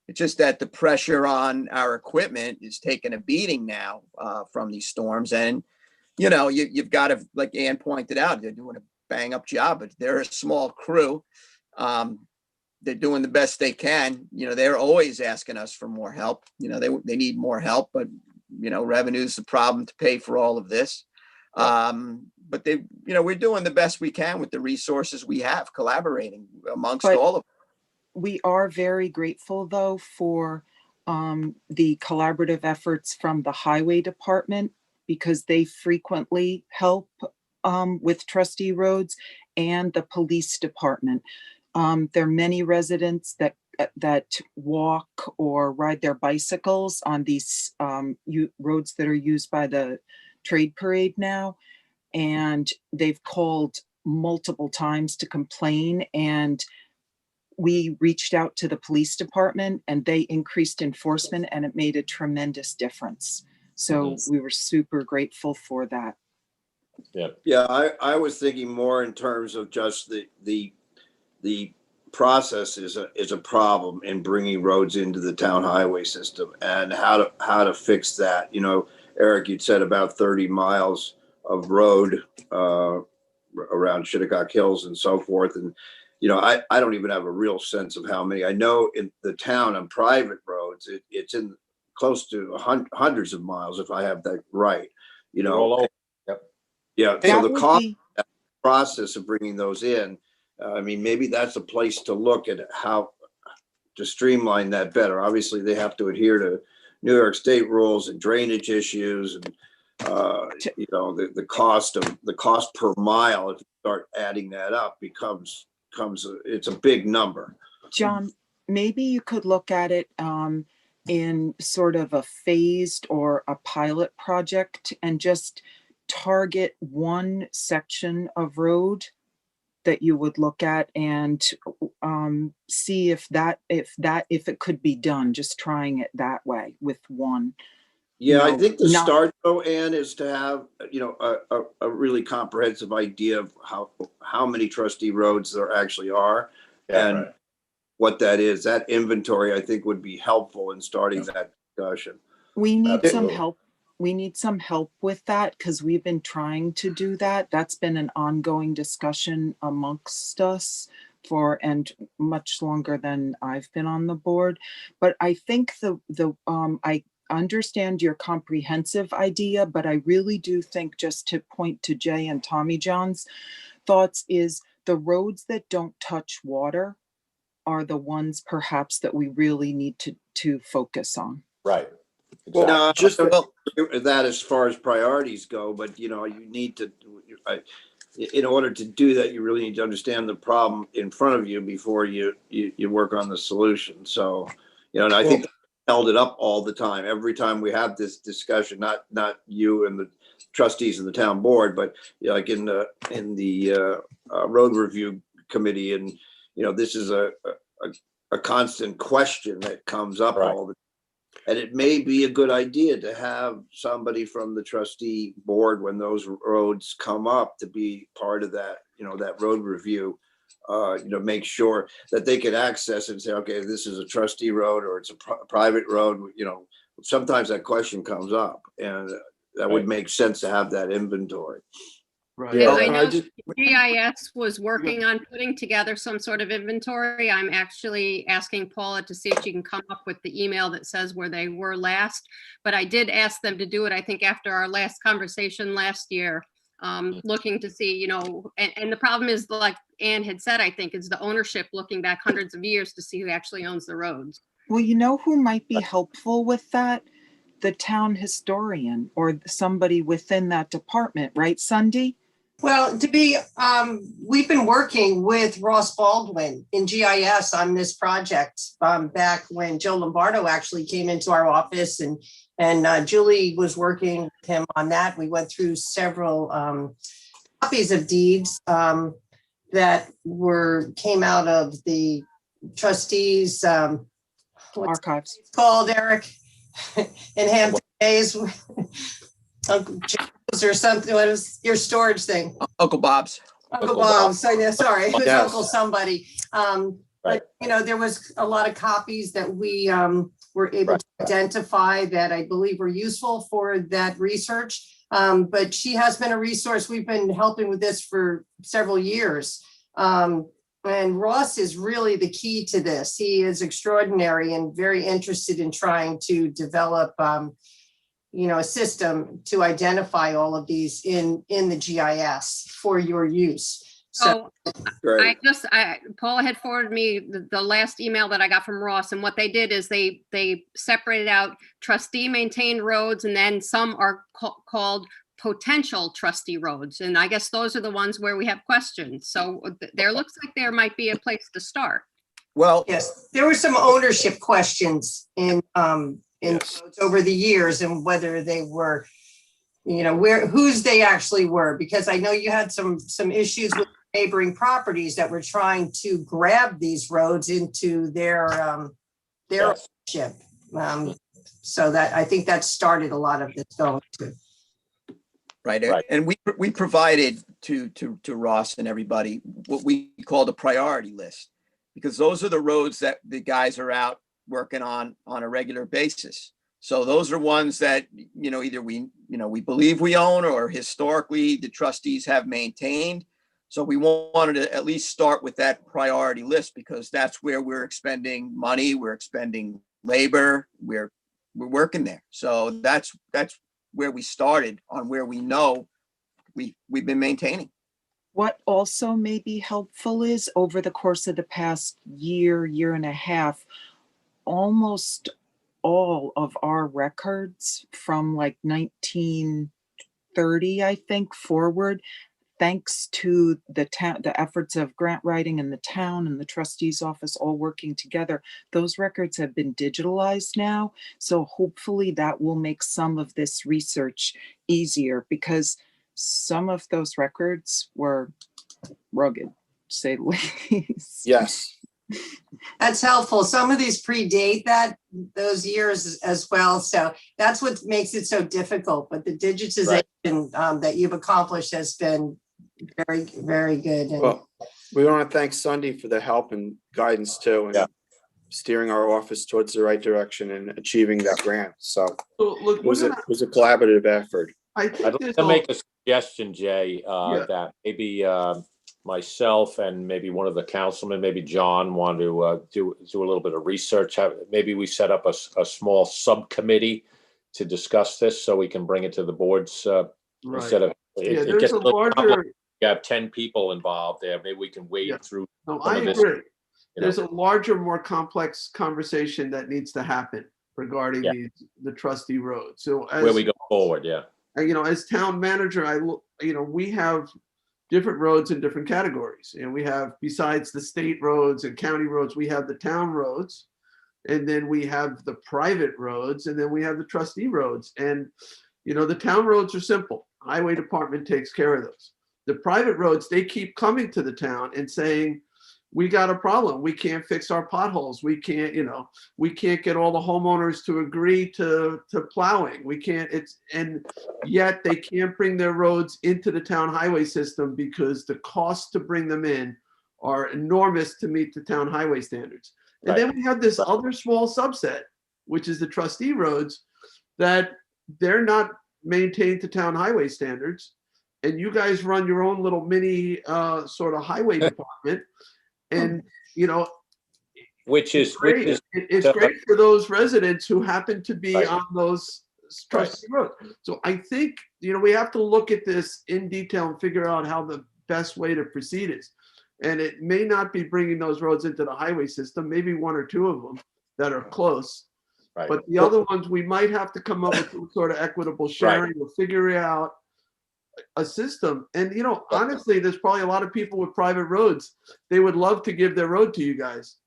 It's just that the pressure on our equipment is taking a beating now from these storms. And, you've got to, like Ann pointed out, they're doing a bang up job, but they're a small crew. They're doing the best they can. They're always asking us for more help. They need more help, but revenue is the problem to pay for all of this. But we're doing the best we can with the resources we have, collaborating amongst all of them. We are very grateful, though, for the collaborative efforts from the highway department, because they frequently help with trustee roads, and the police department. There are many residents that walk or ride their bicycles on these roads that are used by the trade parade now. And they've called multiple times to complain. And we reached out to the police department, and they increased enforcement, and it made a tremendous difference. So we were super grateful for that. Yeah, I was thinking more in terms of just the process is a problem in bringing roads into the town highway system, and how to fix that. Eric, you'd said about 30 miles of road around Shinnecock Hills and so forth. And, I don't even have a real sense of how many. I know in the town on private roads, it's in close to hundreds of miles, if I have that right. All over. Yeah. That So the would cost be- process of bringing those in, maybe that's a place to look at how to streamline that better. Obviously, they have to adhere to New York State rules and drainage issues, and the cost per mile, if you start adding that up, it's a big number. John, maybe you could look at it in sort of a phased or a pilot project, and just target one section of road that you would look at and see if it could be done, just trying it that way with one. Yeah, I No, think the not- start though, Ann, is to have, a really comprehensive idea of how many trustee roads there actually are. Yeah, And right. what that is. That inventory, I think, would be helpful in starting that discussion. We need some Absolutely. help. We need some help with that because we've been trying to do that. That's been an ongoing discussion amongst us and much longer than I've been on the board. But I think I understand your comprehensive idea, but I really do think, just to point to Jay and Tommy John's thoughts, is the roads that don't touch water are the ones perhaps that we really need to focus on. Right. Well, Exactly. No, just that as far as priorities go, but you need to, in order to do that, you really need to understand the problem in front of you before you work on the solution. So, and I think held it up all the time. Every time we have this discussion, not you and the trustees and the town board, but like in the road review committee, and this is a constant question that comes up Right. all the time. And it may be a good idea to have somebody from the trustee board, when those roads come up, to be part of that, that road review. Make sure that they can access it and say, okay, this is a trustee road or it's a private road. Sometimes that question comes up, and that would make sense to have that inventory. Right. Yeah. I and know just- GIS was working on putting together some sort of inventory. I'm actually asking Paula to see if she can come up with the email that says where they were last. But I did ask them to do it, I think, after our last conversation last year, looking to see, and the problem is, like Ann had said, I think, is the ownership, looking back hundreds of years to see who actually owns the roads. Well, who might be helpful with that? The town historian or somebody within that department, right, Sunday? Well, we've been working with Ross Baldwin in GIS on this project back when Joe Lombardo actually came into our office, and Julie was working with him on that. We went through several copies of deeds that came out of the trustees. What's Archives. it called, Eric? In Hampton Days. Uncle Joe's or something. What was your storage thing? Uncle Bob's. Uncle Bob. So yeah, sorry, it was Yes. Uncle somebody. But there was a lot of copies that we were able to identify that I believe were useful for that research. But she has been a resource. We've been helping with this for several years. And Ross is really the key to this. He is extraordinary and very interested in trying to develop a system to identify all of these in the GIS for your use. So Great. Paula had forwarded me the last email that I got from Ross, and what they did is they separated out trustee maintained roads, and then some are called potential trustee roads. And I guess those are the ones where we have questions. So there looks like there might be a place to start. Well, Yes, there were some ownership questions in Yes. roads over the years, and whether they were, whose they actually were, because I know you had some issues with neighboring properties that were trying to grab these roads into their Yes. ownership. So that, I think that started a lot of this going to. right. Right. And we provided to Ross and everybody what we called a priority list, because those are the roads that the guys are out working on a regular basis. So those are ones that, either we believe we own, or historically the trustees have maintained. So we wanted to at least start with that priority list, because that's where we're expending money, we're expending labor, we're working there. So that's where we started, on where we know we've been maintaining. What also may be helpful is, over the course of the past year and a half, almost all of our records from like 1930, I think, forward, thanks to the efforts of grant writing and the town and the trustee's office all working together, those records have been digitalized now. So hopefully that will make some of this research easier, because some of those records were rugged. say the least. Yes. That's helpful. Some of these predate those years as well. So that's what makes it so difficult. But the digitization that you've accomplished has been very, very good. And Well, we want to thank Sunday for the help and guidance too, and Yeah. steering our office towards the right direction and achieving that grant. So So look, it was a collaborative effort. I I'd think like there's to make a suggestion, Jay, Yeah. that maybe myself and maybe one of the councilmen, maybe John, want to do a little bit of research. Maybe we set up a small subcommittee to discuss this so we can bring it to the boards right. instead of. Yeah, It there's gets a little larger. complicated. You have 10 people involved there. Maybe we can wade Yeah. through. No, some I of this, agree. you know. There's a larger, more complex conversation that needs to happen regarding Yeah. the trustee road. So as Where we go forward, yeah. as town manager, we have different roads in different categories. And we have, besides the state roads and county roads, we have the town roads. And then we have the private roads, and then we have the trustee roads. And, the town roads are simple. Highway department takes care of those. The private roads, they keep coming to the town and saying, we got a problem. We can't fix our potholes. We can't get all the homeowners to agree to plowing. We can't, and yet they can't bring their roads into the town highway system because the costs to bring them in are enormous to meet the town highway standards. And then we have this other small subset, which is the trustee roads, that they're not maintained to town highway standards. And you guys run your own little mini sort of highway department. And, Which is it's great for those residents who happen to be Right. on those trustee roads. So I think, we have to look at this in detail and figure out how the best way to proceed is. And it may not be bringing those roads into the highway system, maybe one or two of them that are close. Right. But the other ones, we might have to come up with some sort of equitable sharing or figure out a system. And, honestly, there's probably a lot of people with private roads. They would love to give their road to you guys.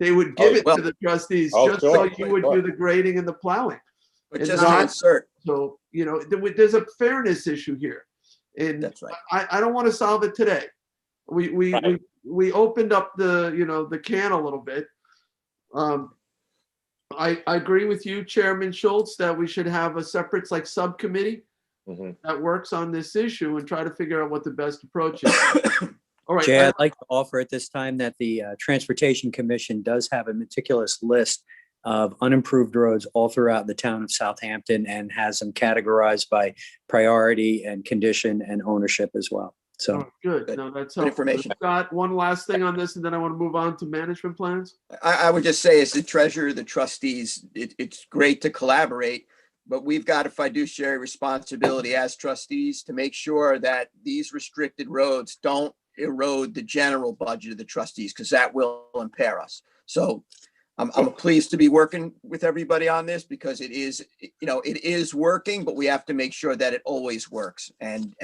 They would give it to the trustees just so you would do the grading and the plowing. But And just not- to insert, So, there's a fairness issue here. And that's right. I don't want to solve it today. We opened up the can a little bit. I agree with you, Chairman Schultz, that we should have a separate subcommittee that works on this issue and try to figure out what the best approach is. All right. Jay, I'd like to offer at this time that the Transportation Commission does have a meticulous list of unimproved roads all throughout the town of Southampton and has them categorized by priority and condition and ownership as well. So Good. No, that's Good helpful. information. Scott, one last thing on this, and then I want to move on to management plans. I would just say as the treasurer, the trustees, it's great to collaborate, but we've got a fiduciary responsibility as trustees to make sure that these restricted roads don't erode the general budget of the trustees, because that will impair us. So I'm pleased to be working with everybody on this because it is working, but we have to make sure that it always works. And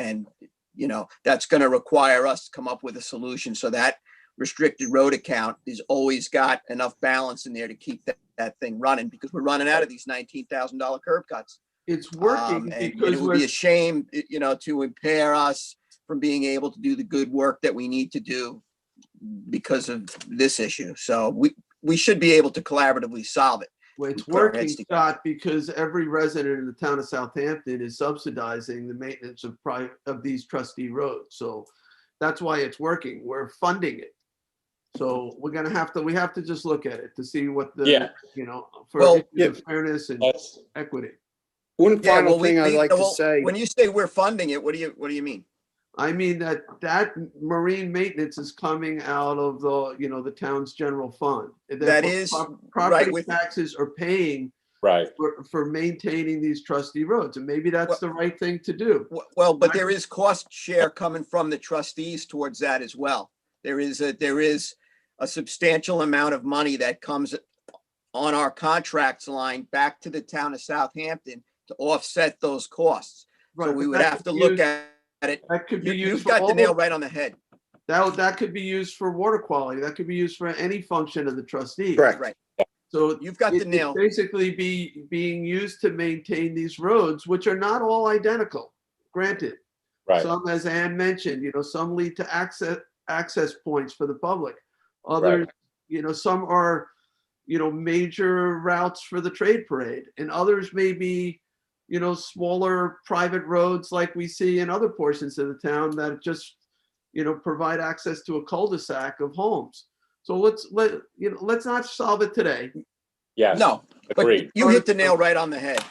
that's going to require us to come up with a solution so that restricted road account is always got enough balance in there to keep that thing running, because we're running out of these $19,000 curb cuts. It's working And because it would be a shame, to impair us from being able to do the good work that we need to do because of this issue. So we should be able to collaboratively solve it. it's put our working, heads together. Scott, because every resident in the town of Southampton is subsidizing the maintenance of these trustee roads. So that's why it's working. We're funding it. So we have to just look at it to see what the, for Well, issues of fairness and That's equity. One Yeah, final well, thing I'd like to say. when you say we're funding it, what do you mean? I mean that marine maintenance is coming out of the town's general fund. That is Property right, taxes are paying right. for maintaining these trustee roads, and maybe that's the right thing to do. Well, but there is cost share coming from the trustees towards that as well. There is a substantial amount of money that comes on our contracts line back to the town of Southampton to offset those costs. So Right, we but would that have to could look use- at it. That could be used You've for got the all- nail right on the head. That could be used for water quality. That could be used for any function of the trustee. Correct. Right. So You've got the it's nail. basically being used to maintain these roads, which are not all identical. Granted, Right. some, as Ann mentioned, some lead to access points for the public. Others, some are, major routes for the trade parade, and others may be, smaller private roads like we see in other portions of the town that just, provide access to a cul-de-sac of homes. So let's not solve it today. Yes, No, but agreed. you hit the nail right on the head.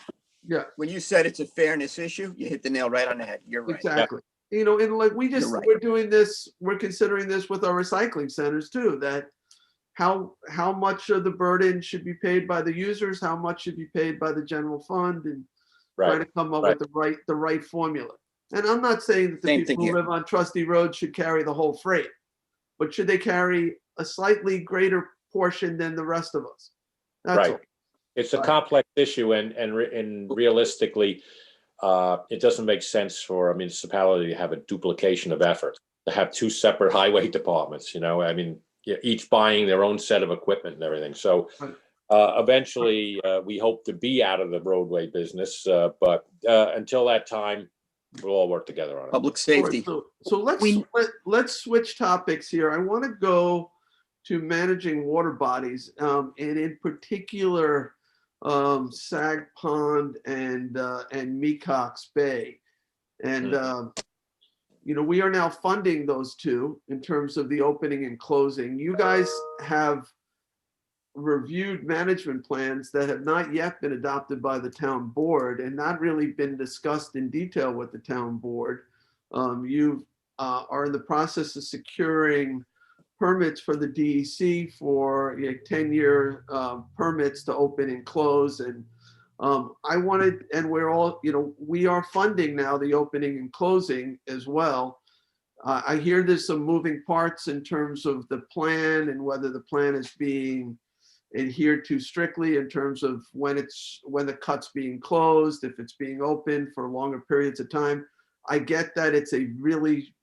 Yeah, When you said it's a fairness issue, you hit the nail right on the head. You're right. exactly. And like You're right. we're doing this, we're considering this with our recycling centers too, that how much of the burden should be paid by the users, how much should be paid by the general fund, and trying Right, to come up right. with the right formula. And I'm not saying that the Same people thing who here. live on Trustee Road should carry the whole freight, but should they carry a slightly greater portion than the rest of us? That's Right. all. It's a complex issue, and realistically, it doesn't make sense for a municipality to have a duplication of effort, to have two separate highway departments, each buying their own set of equipment and everything. So Right. eventually, we hope to be out of the roadway business, but until that time, we'll all work together on it. Public All right, safety. so let's switch topics here. I want to go to managing water bodies, and in particular, Sag Pond and Mecox Bay. And, we are now funding those two in terms of the opening and closing. You guys have reviewed management plans that have not yet been adopted by the town board and not really been discussed in detail with the town board. You are in the process of securing permits for the DEC for 10-year permits to open and close. And we're all, we are funding now the opening and closing as well. I hear there's some moving parts in terms of the plan and whether the plan is being adhered to strictly in terms of when the cut's being closed, if it's being open for longer periods of time. I get that it's a really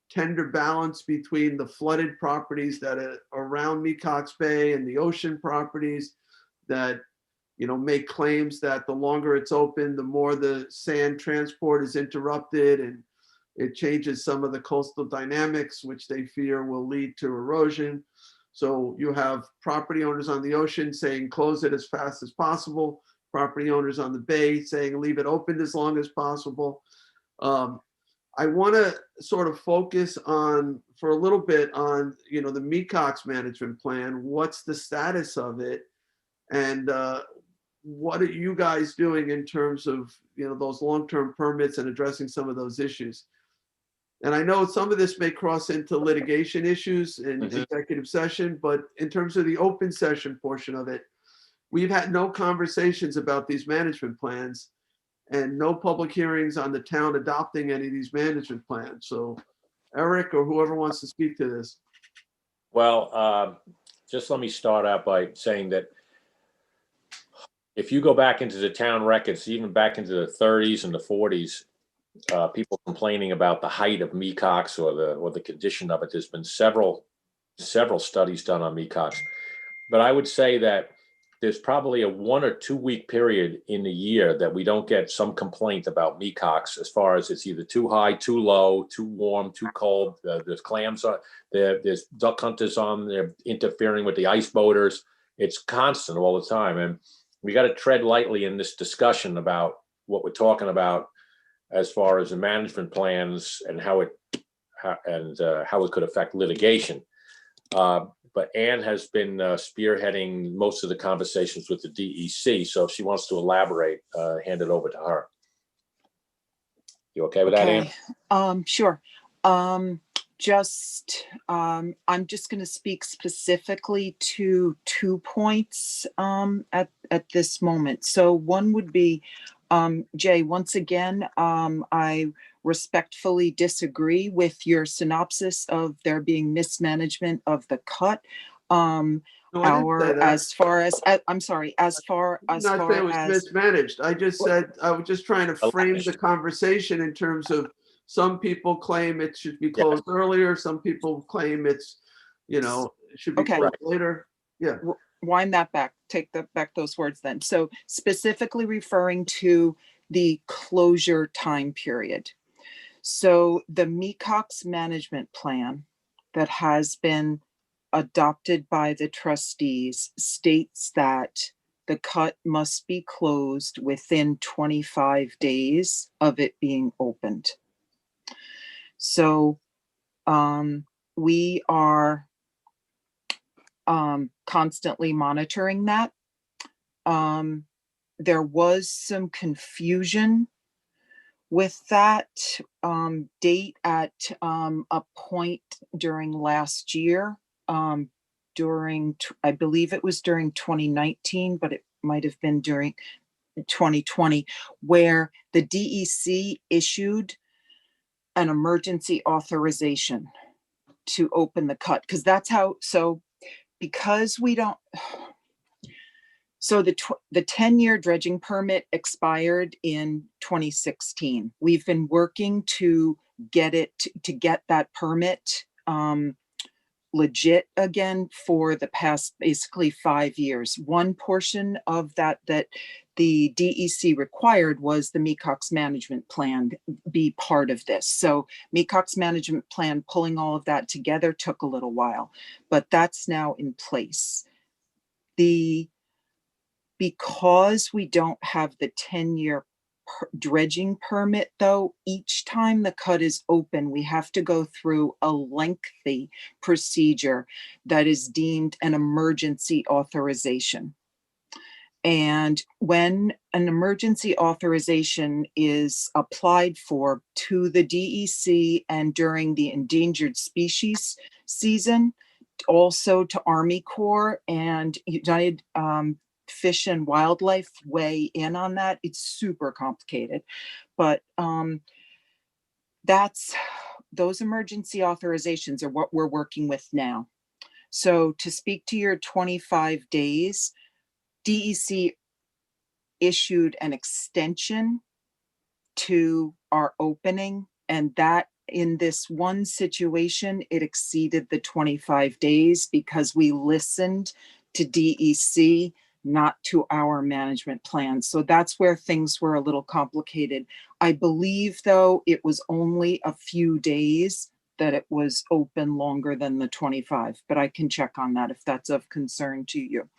tender balance between the flooded properties that are around Mecox Bay and the ocean properties that, make claims that the longer it's open, the more the sand transport is interrupted and it changes some of the coastal dynamics, which they fear will lead to erosion. So you have property owners on the ocean saying, close it as fast as possible. Property owners on the bay saying, leave it open as long as possible. I want to sort of focus for a little bit on, the Mecox management plan. What's the status of it? And what are you guys doing in terms of, those long-term permits and addressing some of those issues? And I know some of this may cross into litigation issues in executive session, but in terms of the open session portion of it, we've had no conversations about these management plans and no public hearings on the town adopting any of these management plans. So Eric or whoever wants to speak to this. Well, just let me start out by saying that if you go back into the town records, even back into the 30s and the 40s, people complaining about the height of Mecox or the condition of it. There's been several studies done on Mecox, but I would say that there's probably a 1 or 2 week period in the year that we don't get some complaint about Mecox, as far as it's either too high, too low, too warm, too cold. There's clams on there. There's duck hunters on there interfering with the ice boaters. It's constant all the time, and we got to tread lightly in this discussion about what we're talking about as far as the management plans and how it could affect litigation. But Anne has been spearheading most of the conversations with the DEC. So if she wants to elaborate, hand it over to her. You okay with that, Anne? Sure. I'm just going to speak specifically to 2 points at this moment. So one would be, Jay, once again, I respectfully disagree with your synopsis of there being mismanagement of the cut. No, I didn't say that. As far as Not that it was mismanaged. I just said, I was just trying to frame the conversation in terms of some people claim it should be closed earlier. Some people claim it's, it should be closed later. Yeah. Wind that back, take back those words then. So specifically referring to the closure time period. So the Mecox management plan that has been adopted by the trustees states that the cut must be closed within 25 days of it being opened. So we are constantly monitoring that. There was some confusion with that date at a point during last year, I believe it was during 2019, but it might have been during 2020, where the DEC issued an emergency authorization to open the cut, because that's how, so because we don't, so the 10-year dredging permit expired in 2016. We've been working to get that permit legit again for the past basically 5 years. One portion of that the DEC required was the MECOX management plan be part of this. So MECOX management plan, pulling all of that together took a little while, but that's now in place. Because we don't have the 10-year dredging permit, though, each time the cut is open, we have to go through a lengthy procedure that is deemed an emergency authorization. And when an emergency authorization is applied for to the DEC and during the endangered species season, also to Army Corps and United Fish and Wildlife weigh in on that. It's super complicated, but those emergency authorizations are what we're working with now. So to speak to your 25 days, DEC issued an extension to our opening, and that in this one situation, it exceeded the 25 days because we listened to DEC, not to our management plan. So that's where things were a little complicated. I believe, though, it was only a few days that it was open longer than the 25, but I can check on that if that's of concern to you.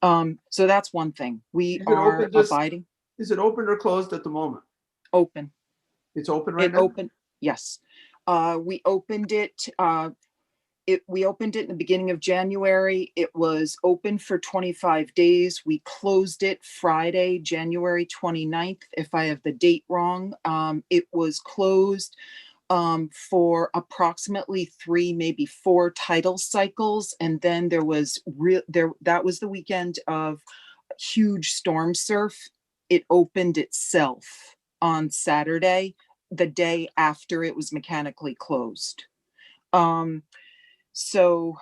So that's one thing. We are abiding. Is it open or closed at the moment? Open. It's open right It now? opened, yes. We opened it. We opened it in the beginning of January. It was open for 25 days. We closed it Friday, January 29th, if I have the date wrong. It was closed for approximately 3, maybe 4 tidal cycles. And then there was that was the weekend of huge storm surf. It opened itself on Saturday, the day after it was mechanically closed. So.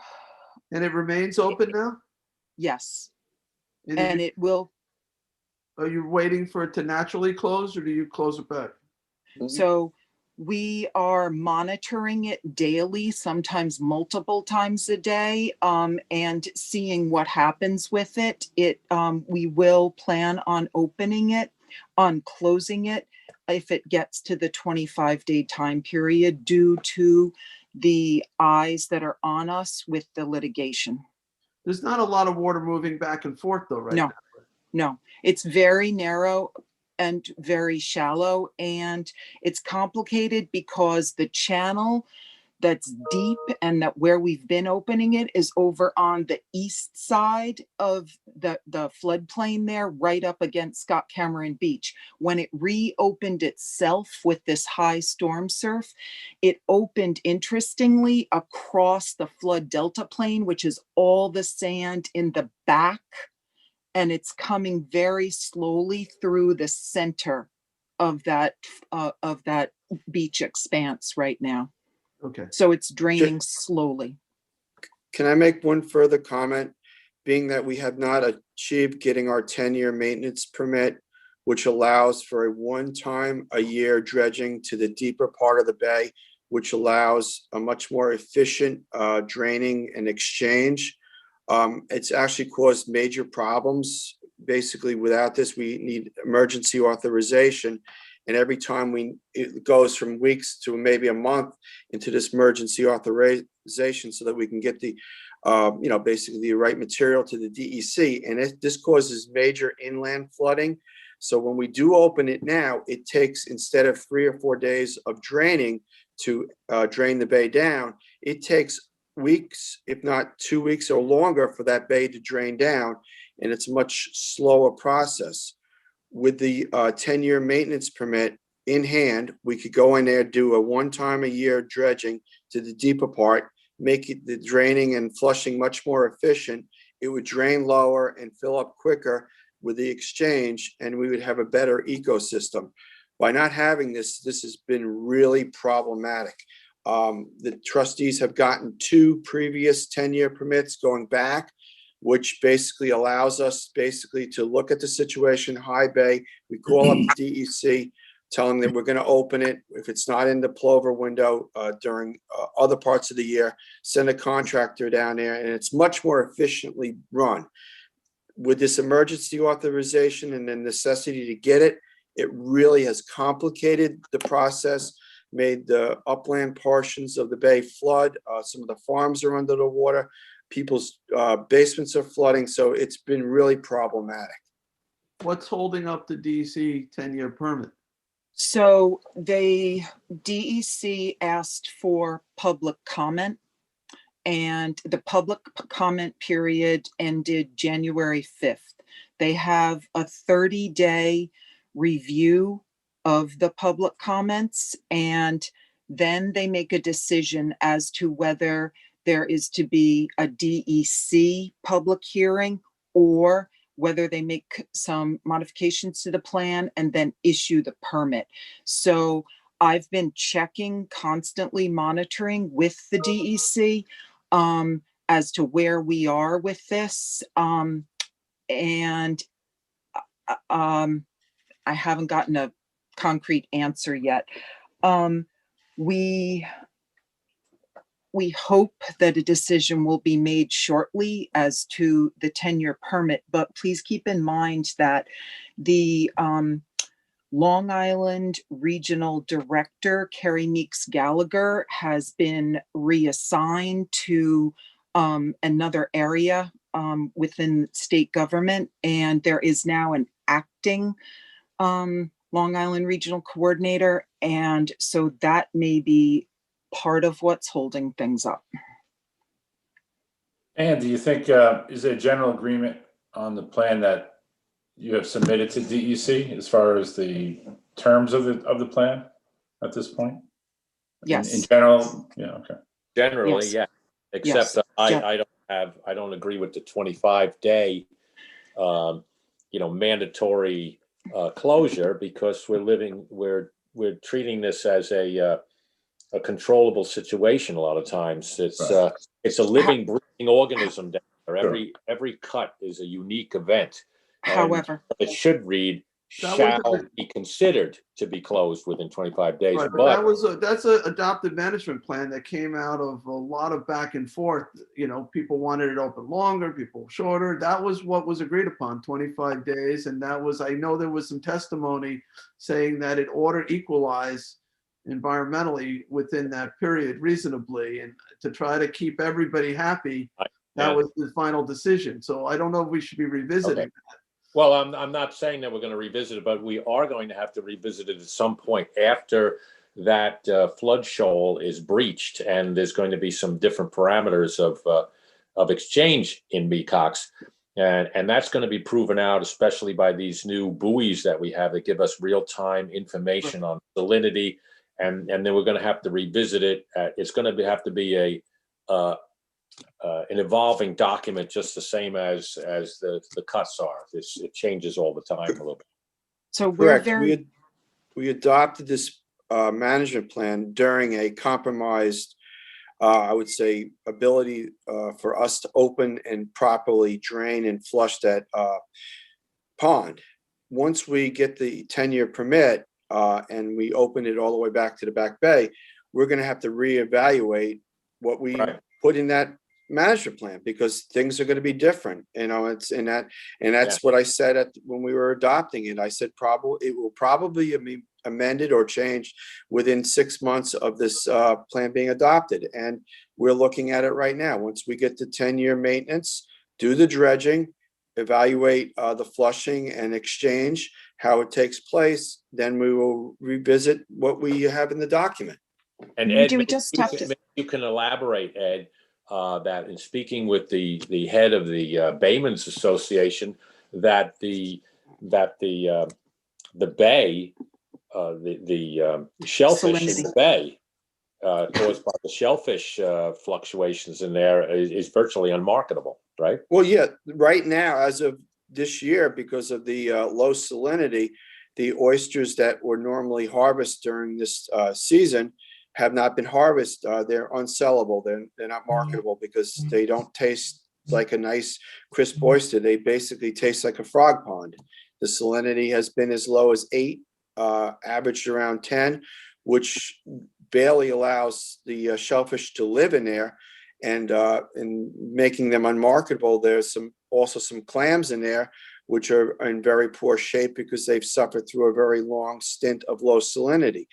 And it remains open now? Yes. And it will. Are you waiting for it to naturally close, or do you close it back? So we are monitoring it daily, sometimes multiple times a day, and seeing what happens with it. We will plan on opening it, on closing it, if it gets to the 25-day time period, due to the eyes that are on us with the litigation. There's not a lot of water moving back and forth, though, right? No, no. It's very narrow and very shallow, and it's complicated because the channel that's deep and that where we've been opening it is over on the east side of the floodplain there, right up against Scott Cameron Beach. When it reopened itself with this high storm surf, it opened, interestingly, across the flood delta plain, which is all the sand in the back, and it's coming very slowly through the center of that beach expanse right now. Okay. So it's draining slowly. Can I make one further comment? Being that we have not achieved getting our 10-year maintenance permit, which allows for a one-time-a-year dredging to the deeper part of the bay, which allows a much more efficient draining and exchange. It's actually caused major problems. Basically, without this, we need emergency authorization. And every time it goes from weeks to maybe a month into this emergency authorization so that we can get the, basically the right material to the DEC. And this causes major inland flooding. So when we do open it now, it takes, instead of 3 or 4 days of draining to drain the bay down, it takes weeks, if not 2 weeks or longer, for that bay to drain down. And it's a much slower process. With the 10-year maintenance permit in hand, we could go in there, do a 1 time a year dredging to the deeper part, make it the draining and flushing much more efficient. It would drain lower and fill up quicker with the exchange, and we would have a better ecosystem. By not having this has been really problematic. The trustees have gotten 2 previous 10-year permits going back, which basically allows us to look at the situation, high bay. We call up the DEC, tell them that we're going to open it. If it's not in the plover window during other parts of the year, send a contractor down there, and it's much more efficiently run. With this emergency authorization and the necessity to get it, it really has complicated the process, made the upland portions of the bay flood. Some of the farms are under the water. People's basements are flooding. So it's been really problematic. What's holding up the DEC 10-year permit? So DEC asked for public comment, and the public comment period ended January 5th. They have a 30-day review of the public comments, and then they make a decision as to whether there is to be a DEC public hearing or whether they make some modifications to the plan and then issue the permit. So I've been checking, constantly monitoring with the DEC as to where we are with this. And I haven't gotten a concrete answer yet. We hope that a decision will be made shortly as to the 10-year permit, but please keep in mind that the Long Island Regional Director, Carrie Meeks Gallagher, has been reassigned to another area within state government, and there is now an acting Long Island Regional Coordinator, and so that may be part of what's holding things up. And do you think, is there a general agreement on the plan that you have submitted to DEC as far as the terms of the plan at this point? Yes. In general, yeah, okay. Generally, Yes. yeah. Except Yes. I don't agree with the 25-day, mandatory closure, because we're treating this as a controllable situation. A lot of times it's a living, breathing organism down there. Every cut is a unique event. However, it should read shall be considered to be closed within 25 days. Right, but that's an adopted management plan that came out of a lot of back and forth. People wanted it open longer, people shorter. That was what was agreed upon, 25 days. And I know there was some testimony saying that it ought to equalize environmentally within that period reasonably, and to try to keep everybody happy. That was the final decision. So I don't know if we should be revisiting that. Well, I'm not saying that we're going to revisit it, but we are going to have to revisit it at some point after that flood shoal is breached, and there's going to be some different parameters of exchange in Mecox, and that's going to be proven out, especially by these new buoys that we have that give us real-time information on salinity, and then we're going to have to revisit it. It's going to have to be an evolving document, just the same as the cuts are. It changes all the time a little bit. So we're Correct. We adopted this management plan during a compromised, I would say, ability for us to open and properly drain and flush that pond. Once we get the 10-year permit and we open it all the way back to the back bay, we're going to have to reevaluate what we put in that management plan, because things are going to be different. That's what I said when we were adopting it. I said it will probably amended or changed within 6 months of this plan being adopted. And we're looking at it right now. Once we get to 10-year maintenance, do the dredging, evaluate the flushing and exchange, how it takes place, then we will revisit what we have in the document. And Maybe Ed, we maybe just you have can- to- maybe you can elaborate, Ed, that in speaking with the head of the Baymen's Association, that the bay, the shellfish in the Salinity. bay, caused by the shellfish fluctuations in there is virtually unmarketable, right? Well, yeah, right now, as of this year, because of the low salinity, the oysters that were normally harvested during this season have not been harvested. They're unsellable. They're not marketable because they don't taste like a nice crisp oyster. They basically taste like a frog pond. The salinity has been as low as 8, averaged around 10, which barely allows the shellfish to live in there, and in making them unmarketable. There's also some clams in there which are in very poor shape because they've suffered through a very long stint of low salinity.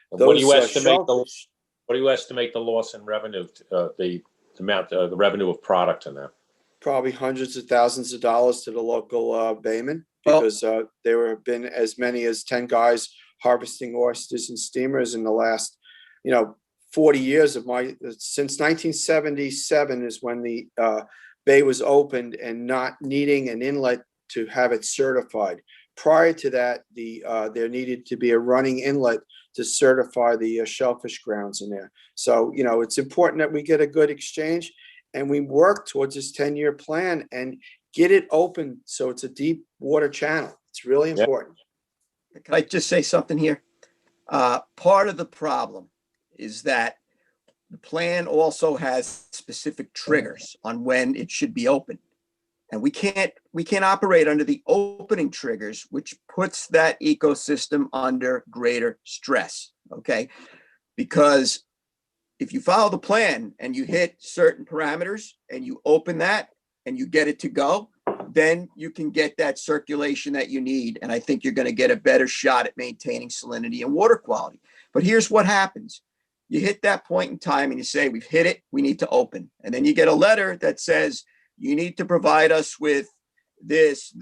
What do you Those, estimate shellfish- what do you estimate the loss in revenue, the amount, the revenue of product in there? Probably hundreds of thousands of dollars to the local bayman, Well- because there have been as many as 10 guys harvesting oysters and steamers in the last, 40 years of since 1977 is when the bay was opened, and not needing an inlet to have it certified. Prior to that, there needed to be a running inlet to certify the shellfish grounds in there. So, it's important that we get a good exchange, and we work towards this 10-year plan and get it open so it's a deep water channel. It's really Yeah. important. Can I just say something here? Part of the problem is that the plan also has specific triggers on when it should be open. And we can't operate under the opening triggers, which puts that ecosystem under greater stress, okay? Because if you follow the plan and you hit certain parameters and you open that and you get it to go, then you can get that circulation that you need. And I think you're going to get a better shot at maintaining salinity and water quality. But here's what happens. You hit that point in time and you say, we've hit it, we need to open. And then you get a letter that says, you need to provide us with this,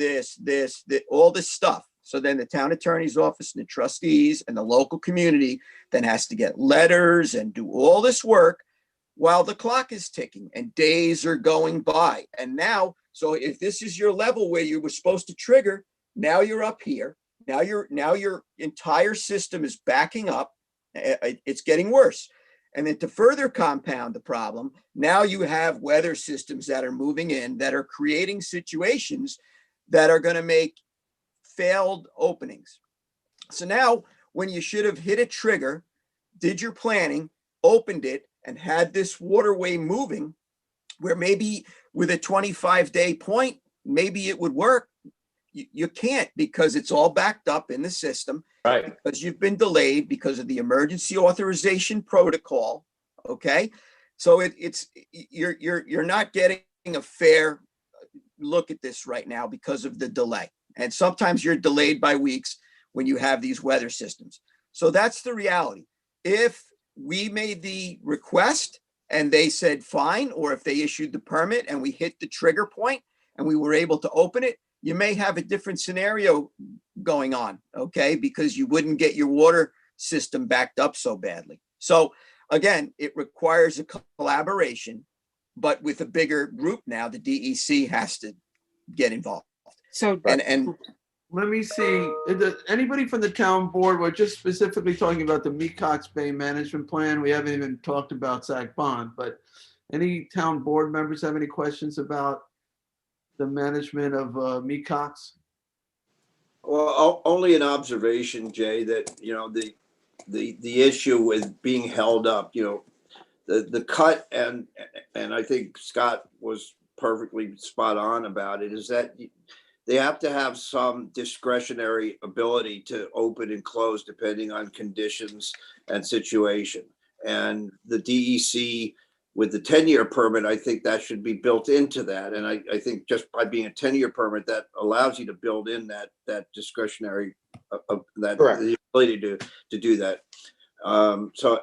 all this stuff. So then the town attorney's office and the trustees and the local community then has to get letters and do all this work while the clock is ticking and days are going by. And now, so if this is your level where you were supposed to trigger, now you're up here. Now your entire system is backing up. It's getting worse. And then to further compound the problem, now you have weather systems that are moving in that are creating situations that are going to make failed openings. So now when you should have hit a trigger, did your planning, opened it, and had this waterway moving, where maybe with a 25-day point, maybe it would work. You can't, because it's all backed up in the system. Right. Because you've been delayed because of the emergency authorization protocol. Okay. So you're not getting a fair look at this right now because of the delay. And sometimes you're delayed by weeks when you have these weather systems. So that's the reality. If we made the request and they said fine, or if they issued the permit and we hit the trigger point and we were able to open it, you may have a different scenario going on, okay? Because you wouldn't get your water system backed up so badly. So again, it requires a collaboration, but with a bigger group now, the DEC has to get involved. So And Let me see, anybody from the town board, we're just specifically talking about the Mecox Bay Management Plan. We haven't even talked about Sac Pond, but any town board members have any questions about the management of Mecox? Well, only an observation, Jay, that, the issue with being held up, the cut, and I think Scott was perfectly spot on about it, is that they have to have some discretionary ability to open and close depending on conditions and situation. And the DEC, with the 10-year permit, I think that should be built into that. And I think just by being a 10-year permit, that allows you to build in that discretionary, that Correct. the ability to do that. So,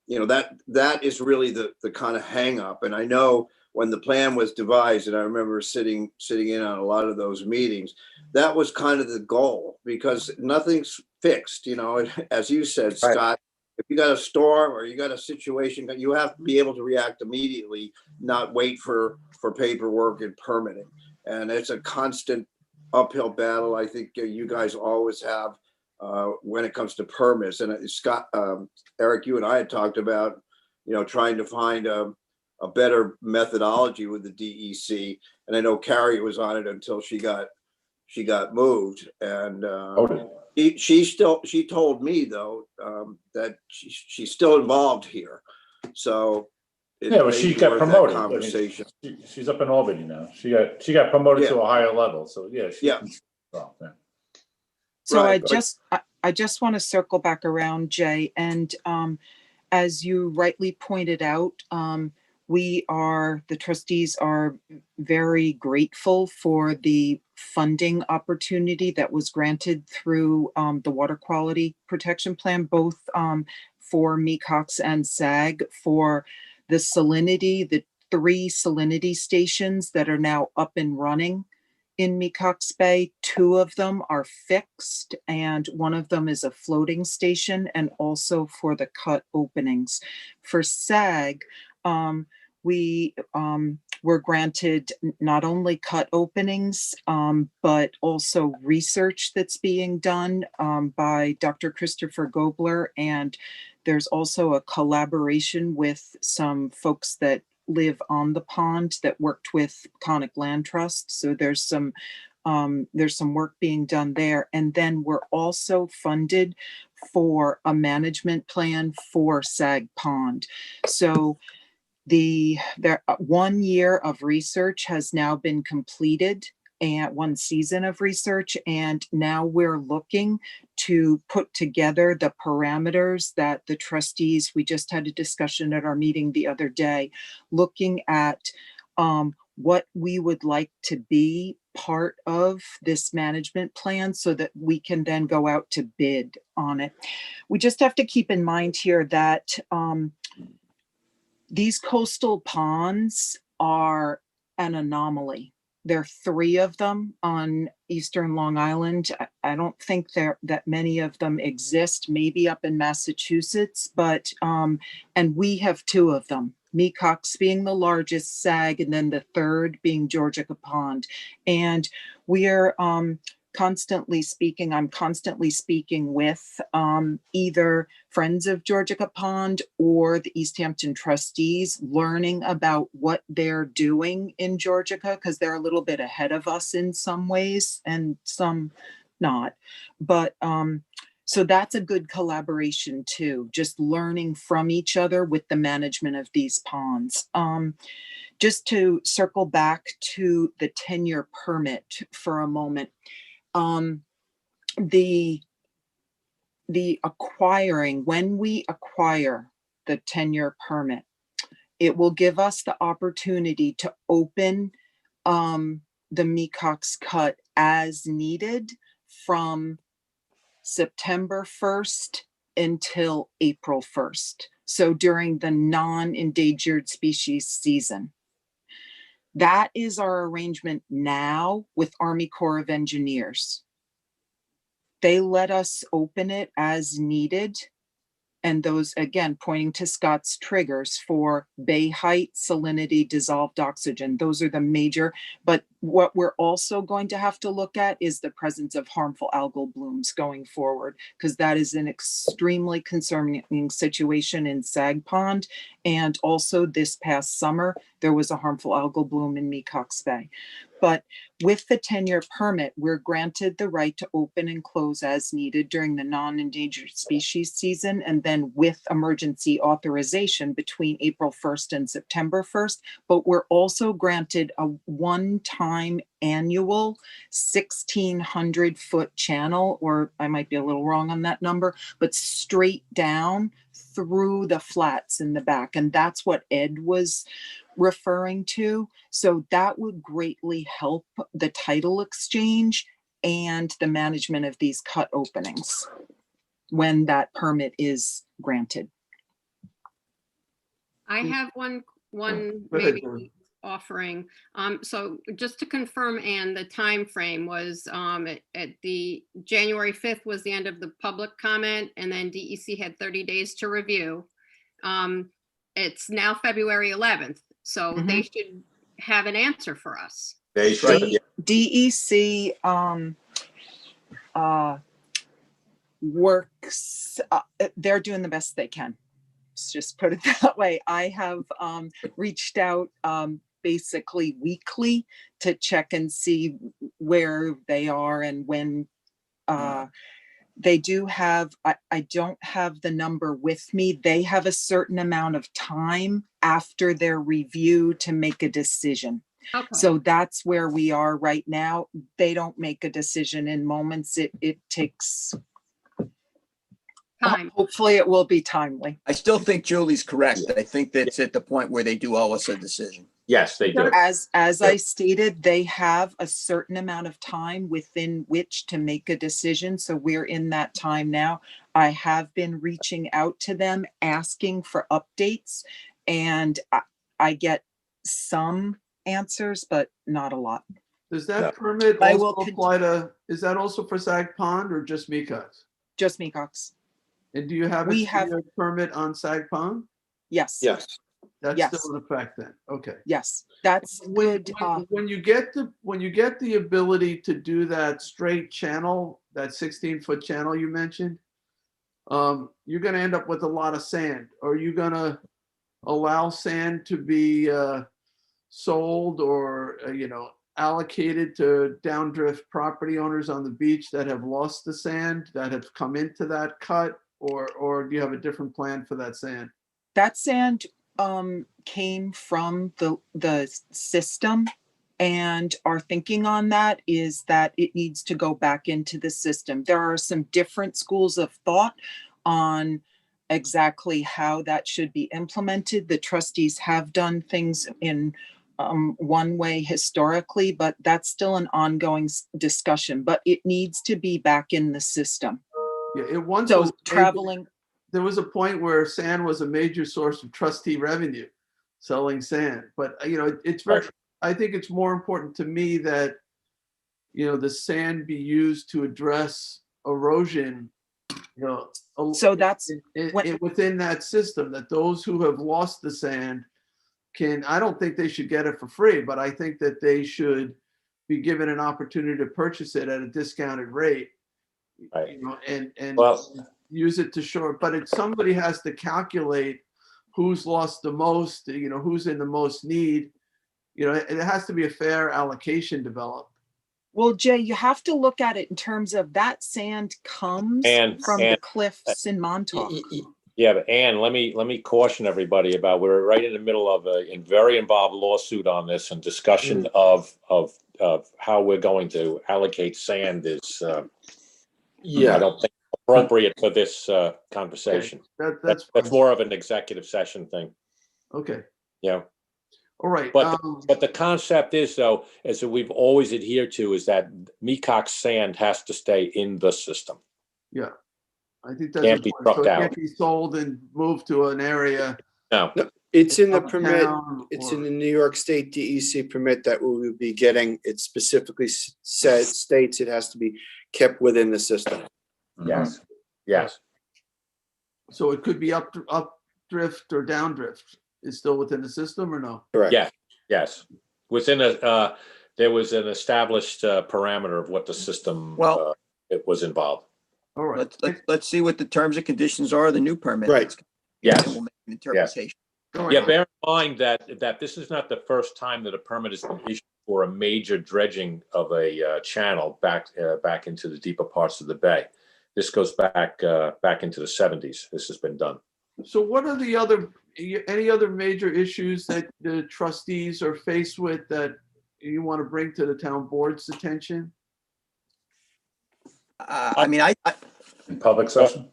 you know, that is really the kind of hang up. And I know when the plan was devised, and I remember sitting in on a lot of those meetings, that was kind of the goal, because nothing's fixed, you know, as you said, Scott, if you got a storm or you got a situation, you have to be able to react immediately, not wait for paperwork and permitting. And it's a constant uphill battle. I think you guys always have when it comes to permits. And Scott, Eric, you and I had talked about, you know, trying to find a better methodology with the DEC. And I know Carrie was on it until she got moved. And she told me though that she's still involved here. So yeah, well, she got promoted. Conversation. I mean, she's up in Albany now. She got promoted to a higher level. So yeah, So right. I just want to circle back around, Jay, and as you rightly pointed out, the trustees are very grateful for the funding opportunity that was granted through the Water Quality Protection Plan, both for MECOX and SAG, for the salinity, the 3 salinity stations that are now up and running in MECOX Bay. 2 of them are fixed, and 1 of them is a floating station, and also for the cut openings. For SAG, we were granted not only cut openings, but also research that's being done by Dr. Christopher Gobler. And there's also a collaboration with some folks that live on the pond that worked with Conic Land Trust. So there's some work being done there. And then we're also funded for a management plan for Sag Pond. So the 1 year of research has now been completed, and 1 season of research, and now we're looking to put together the parameters that the trustees, we just had a discussion at our meeting the other day, looking at what we would like to be part of this management plan so that we can then go out to bid on it. We just have to keep in mind here that these coastal ponds are an anomaly. There are 3 of them on Eastern Long Island. I don't think that many of them exist, maybe up in Massachusetts, but, and we have 2 of them, MECOX being the largest, SAG, and then the 3rd being Georgica Pond. And we are I'm constantly speaking with either Friends of Georgica Pond or the East Hampton trustees, learning about what they're doing in Georgica, because they're a little bit ahead of us in some ways and some not. But so that's a good collaboration too, just learning from each other with the management of these ponds. Just to circle back to the 10-year permit for a moment. The acquiring, when we acquire the 10-year permit, it will give us the opportunity to open the MECOX cut as needed from September 1st until April 1st. So during the non-endangered species season. That is our arrangement now with Army Corps of Engineers. They let us open it as needed. And those, again, pointing to Scott's triggers for bay height, salinity, dissolved oxygen. Those are the major, but what we're also going to have to look at is the presence of harmful algal blooms going forward, because that is an extremely concerning situation in Sag Pond. And also this past summer, there was a harmful algal bloom in MECOX Bay. But with the 10-year permit, we're granted the right to open and close as needed during the non-endangered species season, and then with emergency authorization between April 1st and September 1st. But we're also granted a one-time annual 1,600-foot channel, or I might be a little wrong on that number, but straight down through the flats in the back. And that's what Ed was referring to. So that would greatly help the title exchange and the management of these cut openings when that permit is granted. I have one Go ahead, maybe Julie. offering. So just to confirm, Anne, the time frame was at the January 5th was the end of the public comment, and then DEC had 30 days to review. It's now February 11th, so they should have an answer for us. They should, yeah. DEC works, they're doing the best they can. Let's just put it that way. I have reached out basically weekly to check and see where they are and when they do have, I don't have the number with me. They have a certain amount of time after their review to make a decision. Okay. So that's where we are right now. They don't make a decision in moments. It takes Time. Hopefully it will be timely. I still think Julie's correct. I think that's at the point where they do owe us a decision. Yes, they do. As I stated, they have a certain amount of time within which to make a decision. So we're in that time now. I have been reaching out to them, asking for updates, and I get some answers, but not a lot. Does that permit I also will apply to, is that also for Sag Pond or just Mecox? Just Mecox. And do you have We a have- 2-year permit on Sag Pond? Yes. Yes. That's Yes. still in effect then, okay. Yes, that's good. When you get the ability to do that straight channel, that 16-foot channel you mentioned, you're gonna end up with a lot of sand. Are you gonna allow sand to be sold or, allocated to downdrift property owners on the beach that have lost the sand, that have come into that cut? Or do you have a different plan for that sand? That sand came from the system, and our thinking on that is that it needs to go back into the system. There are some different schools of thought on exactly how that should be implemented. The trustees have done things in one way historically, but that's still an ongoing discussion, but it needs to be back in the system. Yeah, it once So was traveling, there was a point where sand was a major source of trustee revenue, selling sand. But, it's very, I think it's more important to me that, the sand be used to address erosion, so that's within that system, that those who have lost the sand I don't think they should get it for free, but I think that they should be given an opportunity to purchase it at a discounted rate. Right. And Well, use it to shore, but somebody has to calculate who's lost the most, who's in the most need. It has to be a fair allocation developed. well, Jay, you have to look at it in terms of that sand comes from the cliffs in Montauk. yeah, but Ann, let me caution everybody about, we're right in the middle of a very involved lawsuit on this, and discussion of how we're going to allocate sand is, I don't think appropriate for this conversation. Okay. That's more of an executive session thing. Okay. Yeah. All right. But the concept is, though, as we've always adhered to, is that Mecox sand has to stay in the system. Yeah. I think that's Can't be important. So trucked it can't out. be sold and moved to an area. No. It's in the permit. uptown It's or- in the New York State DEC permit that we will be getting. It specifically states it has to be kept within the system. Yes. Yes. So it could be updrift or downdrift. Is still within the system or no? Correct. Yeah. Yes. Within there was an established parameter of what the system it was involved. All right. Let's see what the terms and conditions are of the new permit. Right. Yes. And we'll make an interpretation. All right. Yeah, bear in mind that this is not the first time that a permit has been issued for a major dredging of a channel back into the deeper parts of the bay. This goes back into the 70s. This has been done. So what are any other major issues that the trustees are faced with that you want to bring to the town board's attention? I mean, In public session?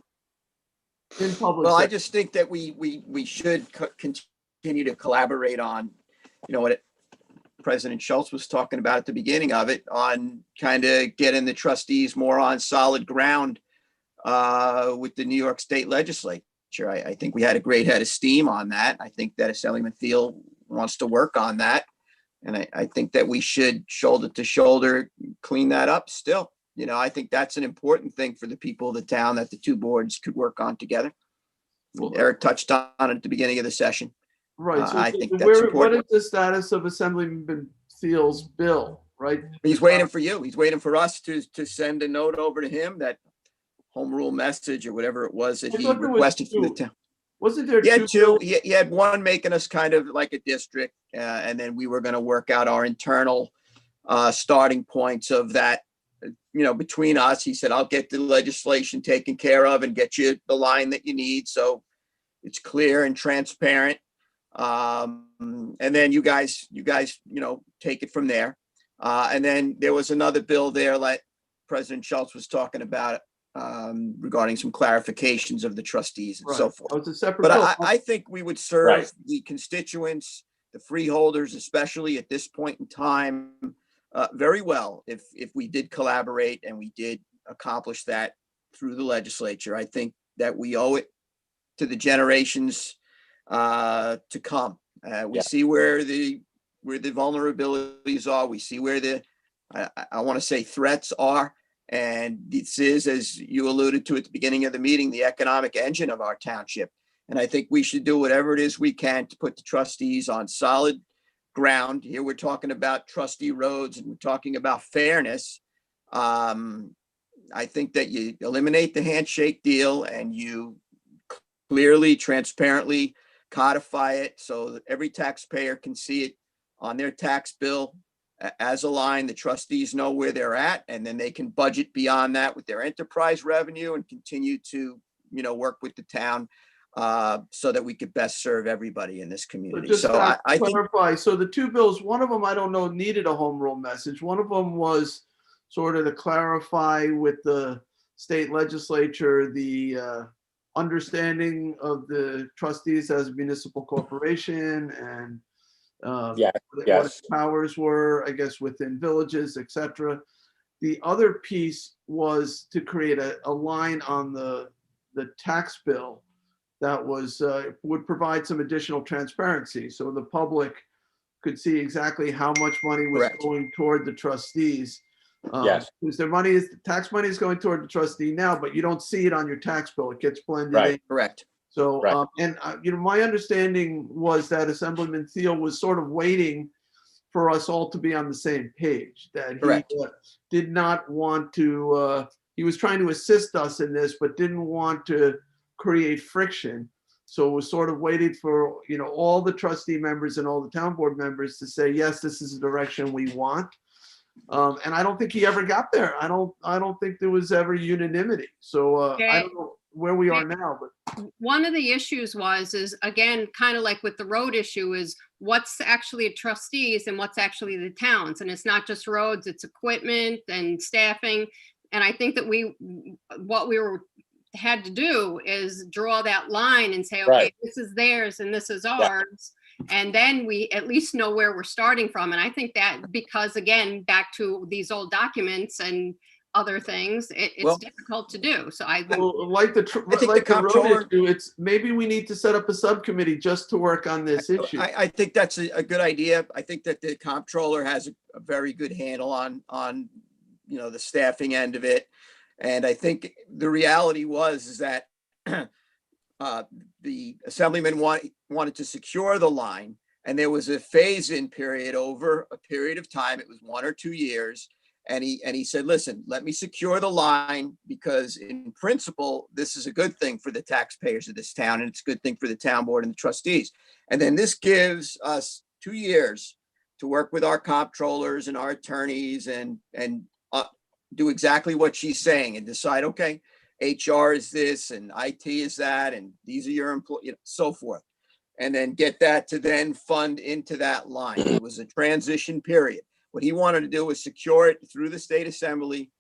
in public. Well, I session. just think that we should continue to collaborate on, what President Schultz was talking about at the beginning of it, on kind of getting the trustees more on solid ground with the New York State Legislature. I think we had a great head of steam on that. I think that Assemblyman Thiel wants to work on that. And I think that we should shoulder to shoulder clean that up still. I think that's an important thing for the people of the town that the two boards could work on together. Well, Eric touched on it at the beginning of the session. Right. So I think that's what important. is the status of Assemblyman Thiel's bill, right? He's waiting for you. He's waiting for us to send a note over to him, that home rule message or whatever it was that I he thought there was requested from the two. town. Wasn't there He had two? two. He had one making us kind of like a district, and then we were going to work out our internal starting points of that. Between us, he said, I'll get the legislation taken care of and get you the line that you need, so it's clear and transparent. And then you guys, take it from there. And then there was another bill there, like President Schultz was talking about, regarding some clarifications of the trustees and so Right. forth. Oh, it's a separate But bill. I think we would serve Right. the constituents, the freeholders, especially at this point in time, very well if we did collaborate and we did accomplish that through the legislature. I think that we owe it to the generations to come. We Yeah. see where the vulnerabilities are. We see where I want to say threats are. And this is, as you alluded to at the beginning of the meeting, the economic engine of our township. And I think we should do whatever it is we can to put the trustees on solid ground. Here we're talking about trustee roads and we're talking about fairness. I think that you eliminate the handshake deal and you clearly, transparently codify it so that every taxpayer can see it on their tax bill as a line. The trustees know where they're at, and then they can budget beyond that with their enterprise revenue and continue to, work with the town so that we could best serve everybody in this But community. just So to I think, clarify, so the two bills, one of them, I don't know, needed a home rule message. One of them was sort of to clarify with the state legislature, the understanding of the trustees as a municipal corporation and Yeah, what yes. its powers were, I guess, within villages, et cetera. The other piece was to create a line on the tax bill that was would provide some additional transparency, so the public could see exactly how much money was Correct. going toward the trustees. Yes. Because tax money is going toward the trustee now, but you don't see it on your tax bill. It gets blended Right. in. correct. So, Right. my understanding was that Assemblyman Thiel was sort of waiting for us all to be on the same page, that he Correct. did not want to, he was trying to assist us in this, but didn't want to create friction. So was sort of waiting for, all the trustee members and all the town board members to say, yes, this is the direction we want. And I don't think he ever got there. I don't think there was ever unanimity. So I don't know where we are now, but One of the issues is again, kind of like with the road issue, is what's actually trustees and what's actually the towns. And it's not just roads, it's equipment and staffing. And I think that what we had to do is draw that line and say, okay, Right. this is theirs and this is ours. And then we at least know where we're starting from. And I think that because, again, back to these old documents and other things, it's Well- difficult to do. So I like the think the road comptroller- issue, it's maybe we need to set up a subcommittee just to work on this issue. I think that's a good idea. I think that the comptroller has a very good handle on the staffing end of it. And I think the reality is that the assemblyman wanted to secure the line, and there was a phase-in period over a period of time. It was 1 or 2 years. And he said, listen, let me secure the line, because in principle, this is a good thing for the taxpayers of this town, and it's a good thing for the town board and the trustees. And then this gives us 2 years to work with our comptrollers and our attorneys and do exactly what she's saying and decide, okay, HR is this and IT is that, and these are your employees, so forth. And then get that to then fund into that line. It was a transition period. What he wanted to do was secure it through the state assembly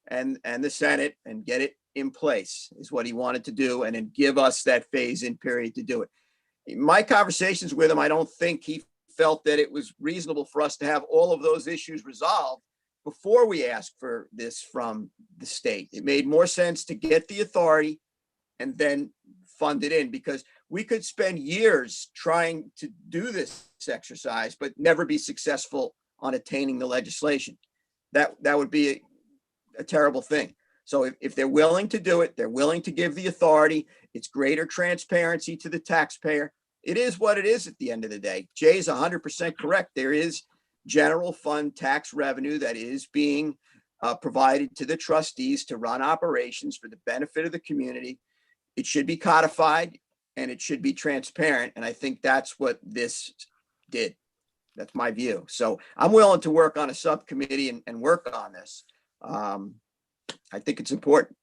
and the Senate and get it in place is what he wanted to do, and then give us that phase-in period to do it. In my conversations with him, I don't think he felt that it was reasonable for us to have all of those issues resolved before we asked for this from the state. It made more sense to get the authority and then fund it in, because we could spend years trying to do this exercise, but never be successful on attaining the legislation. That would be a terrible thing. So if they're willing to do it, they're willing to give the authority, it's greater transparency to the taxpayer. It is what it is at the end of the day. Jay's 100% correct. There is general fund tax revenue that is being provided to the trustees to run operations for the benefit of the community. It should be codified and it should be transparent. And I think that's what this did. That's my view. So I'm willing to work on a subcommittee and work on this. I think it's important.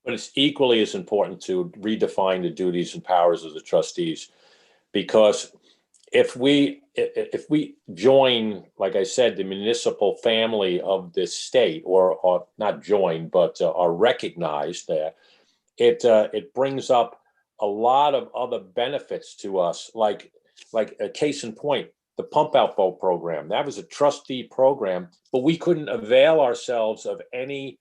But it's equally as important to redefine the duties and powers of the trustees, because if we join, like I said, the municipal family of this state, or not join, but are recognized there, it brings up a lot of other benefits to us, like a case in point, the pump out boat program. That was a trustee program, but we couldn't avail ourselves of any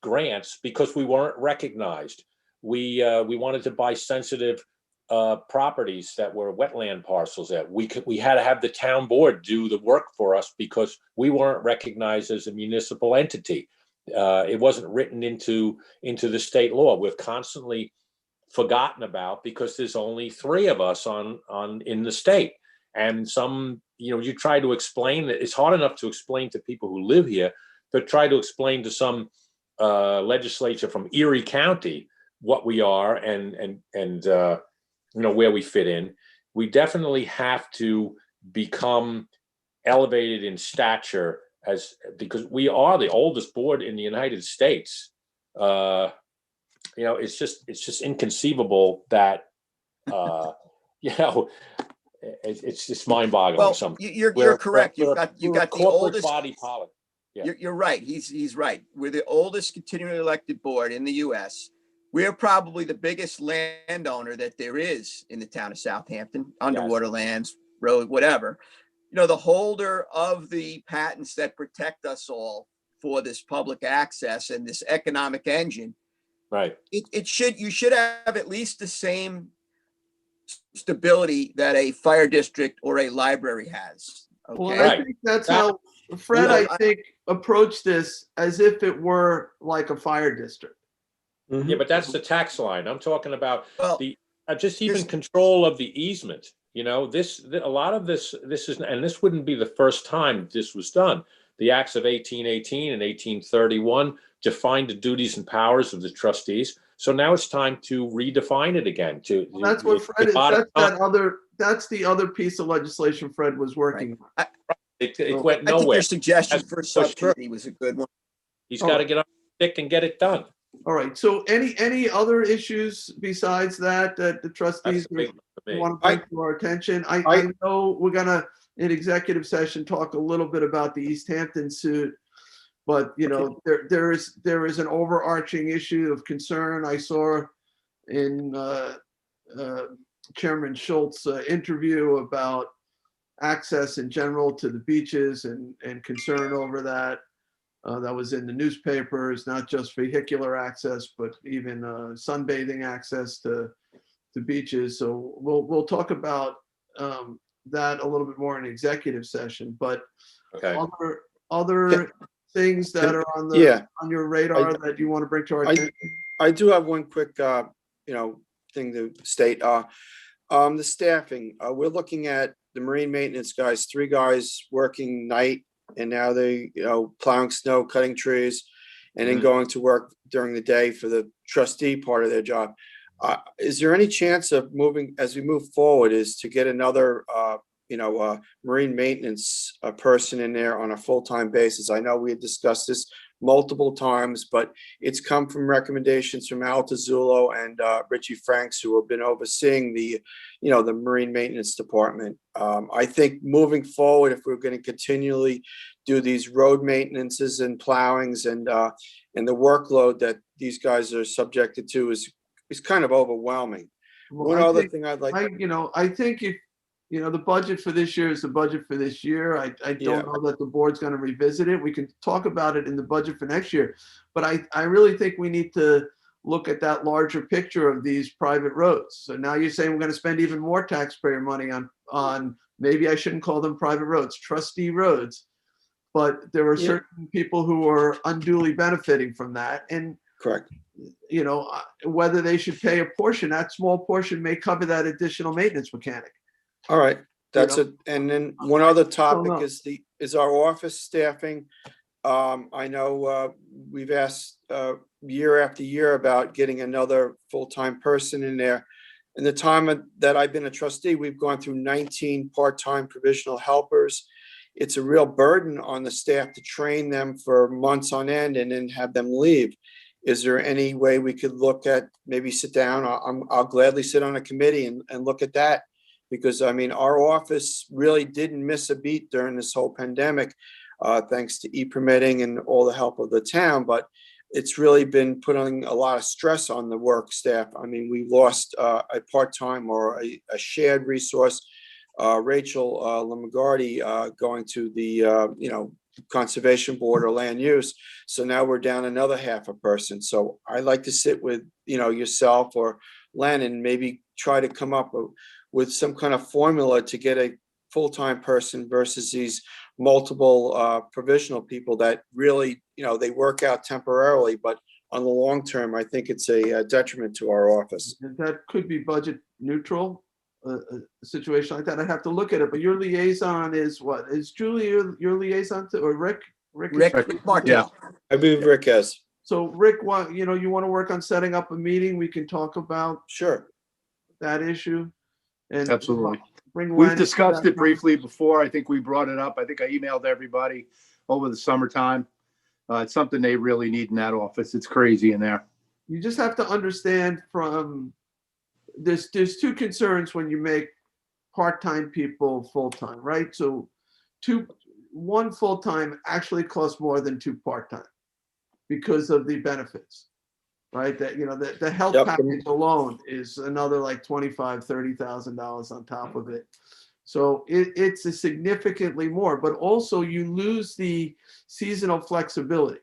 grants because we weren't recognized. We wanted to buy sensitive properties that were wetland parcels that we had to have the town board do the work for us because we weren't recognized as a municipal entity. It wasn't written into the state law. We've constantly forgotten about because there's only 3 of us in the state. And some, you try to explain that it's hard enough to explain to people who live here, but try to explain to some legislature from Erie County what we are and where we fit in. We definitely have to become elevated in stature because we are the oldest board in the United States. It's just inconceivable that it's just mind-boggling. Well, you're correct. You've got the oldest body politic. Yeah. You're right. He's right. We're the oldest continually elected board in the U.S. We're probably the biggest landowner that there is in the town of Southampton, underwater lands, road, whatever. The holder of the patents that protect us all for this public access and this economic engine. Right. You should have at least the same stability that a fire district or a library has. Okay. Well, I think that's how Fred, I think, approached this, as if it were like a fire district. Mm-hmm. Yeah, but that's the tax line. I'm talking about just even control of the easement. A lot of this is, and this wouldn't be the first time this was done. The Acts of 1818 and 1831 defined the duties and powers of the trustees. So now it's time to redefine it again. That's what Fred is. That's the other piece of legislation Fred was working on. It went nowhere. I think your suggestion for subcommittee was a good one. He's got to get on the stick and get it done. All right. So any other issues besides that the trustees want to bring to our attention? I know we're gonna in executive session talk a little bit about the East Hampton suit, but there is an overarching issue of concern. I saw in Chairman Schultz's interview about access in general to the beaches and concern over that. That was in the newspapers, not just vehicular access, but even sunbathing access to beaches. So we'll talk about that a little bit more in executive session. But other things that are on your radar that you want to bring to our attention? I do have one quick thing to state. The staffing. We're looking at the marine maintenance guys, 3 guys working night. And now they, plowing snow, cutting trees, and then going to work during the day for the trustee part of their job. Is there any chance of moving, as we move forward, is to get another, marine maintenance person in there on a full-time basis? I know we had discussed this multiple times, but it's come from recommendations from Al Tazzulo and Richie Franks, who have been overseeing the marine maintenance department. I think moving forward, if we're going to continually do these road maintenances and plowings, and the workload that these guys are subjected to is kind of overwhelming. Well, One I other think- thing I'd like. I think if, the budget for this year is the budget for this year. I Yeah. don't know that the board's going to revisit it. We can talk about it in the budget for next year. But I really think we need to look at that larger picture of these private roads. So now you're saying we're going to spend even more taxpayer money on maybe I shouldn't call them private roads, trustee roads. But there are Yeah. certain people who are unduly benefiting from that. And Correct. whether they should pay a portion, that small portion may cover that additional maintenance mechanic. All right, that's know? it. And then one other topic know. is our office staffing. I know we've asked year after year about getting another full-time person in there. In the time that I've been a trustee, we've gone through 19 part-time provisional helpers. It's a real burden on the staff to train them for months on end and then have them leave. Is there any way we could look at, maybe sit down? I'll gladly sit on a committee and look at that. Because I mean, our office really didn't miss a beat during this whole pandemic, thanks to e-permitting and all the help of the town. But it's really been putting a lot of stress on the work staff. I mean, we lost a part-time or a shared resource, Rachel Lamagardi, going to the conservation board or land use. So now we're down another half a person. So I'd like to sit with yourself or Len and maybe try to come up with some kind of formula to get a full-time person versus these multiple provisional people that really, they work out temporarily, but on the long term, I think it's a detriment to our office. That could be budget neutral, a situation like that. I'd have to look at it, but your liaison is what? Is Julie your liaison to, or Rick? Rick Martell. I believe Rick has. So Rick, you want to work on setting up a meeting? We can talk about Sure. that issue. And Absolutely. bring We've Len discussed to it briefly before. I think we brought it up. I think I emailed everybody over the summertime. It's something they really need in that office. It's crazy in there. You just have to understand there's two concerns when you make part-time people full-time, right? So one full-time actually costs more than two part-time because of the benefits, right? That, the health Yep. package alone is another like $25,000, $30,000 on top of it. So it's a significantly more, but also you lose the seasonal flexibility.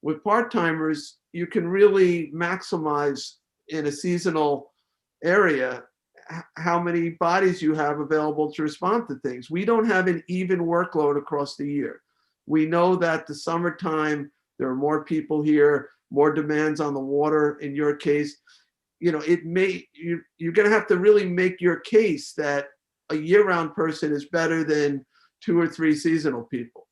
With part-timers, you can really maximize in a seasonal area how many bodies you have available to respond to things. We don't have an even workload across the year. We know that the summertime, there are more people here, more demands on the water. In your case, you're going to have to really make your case that a year-round person is better than 2 or 3 seasonal people.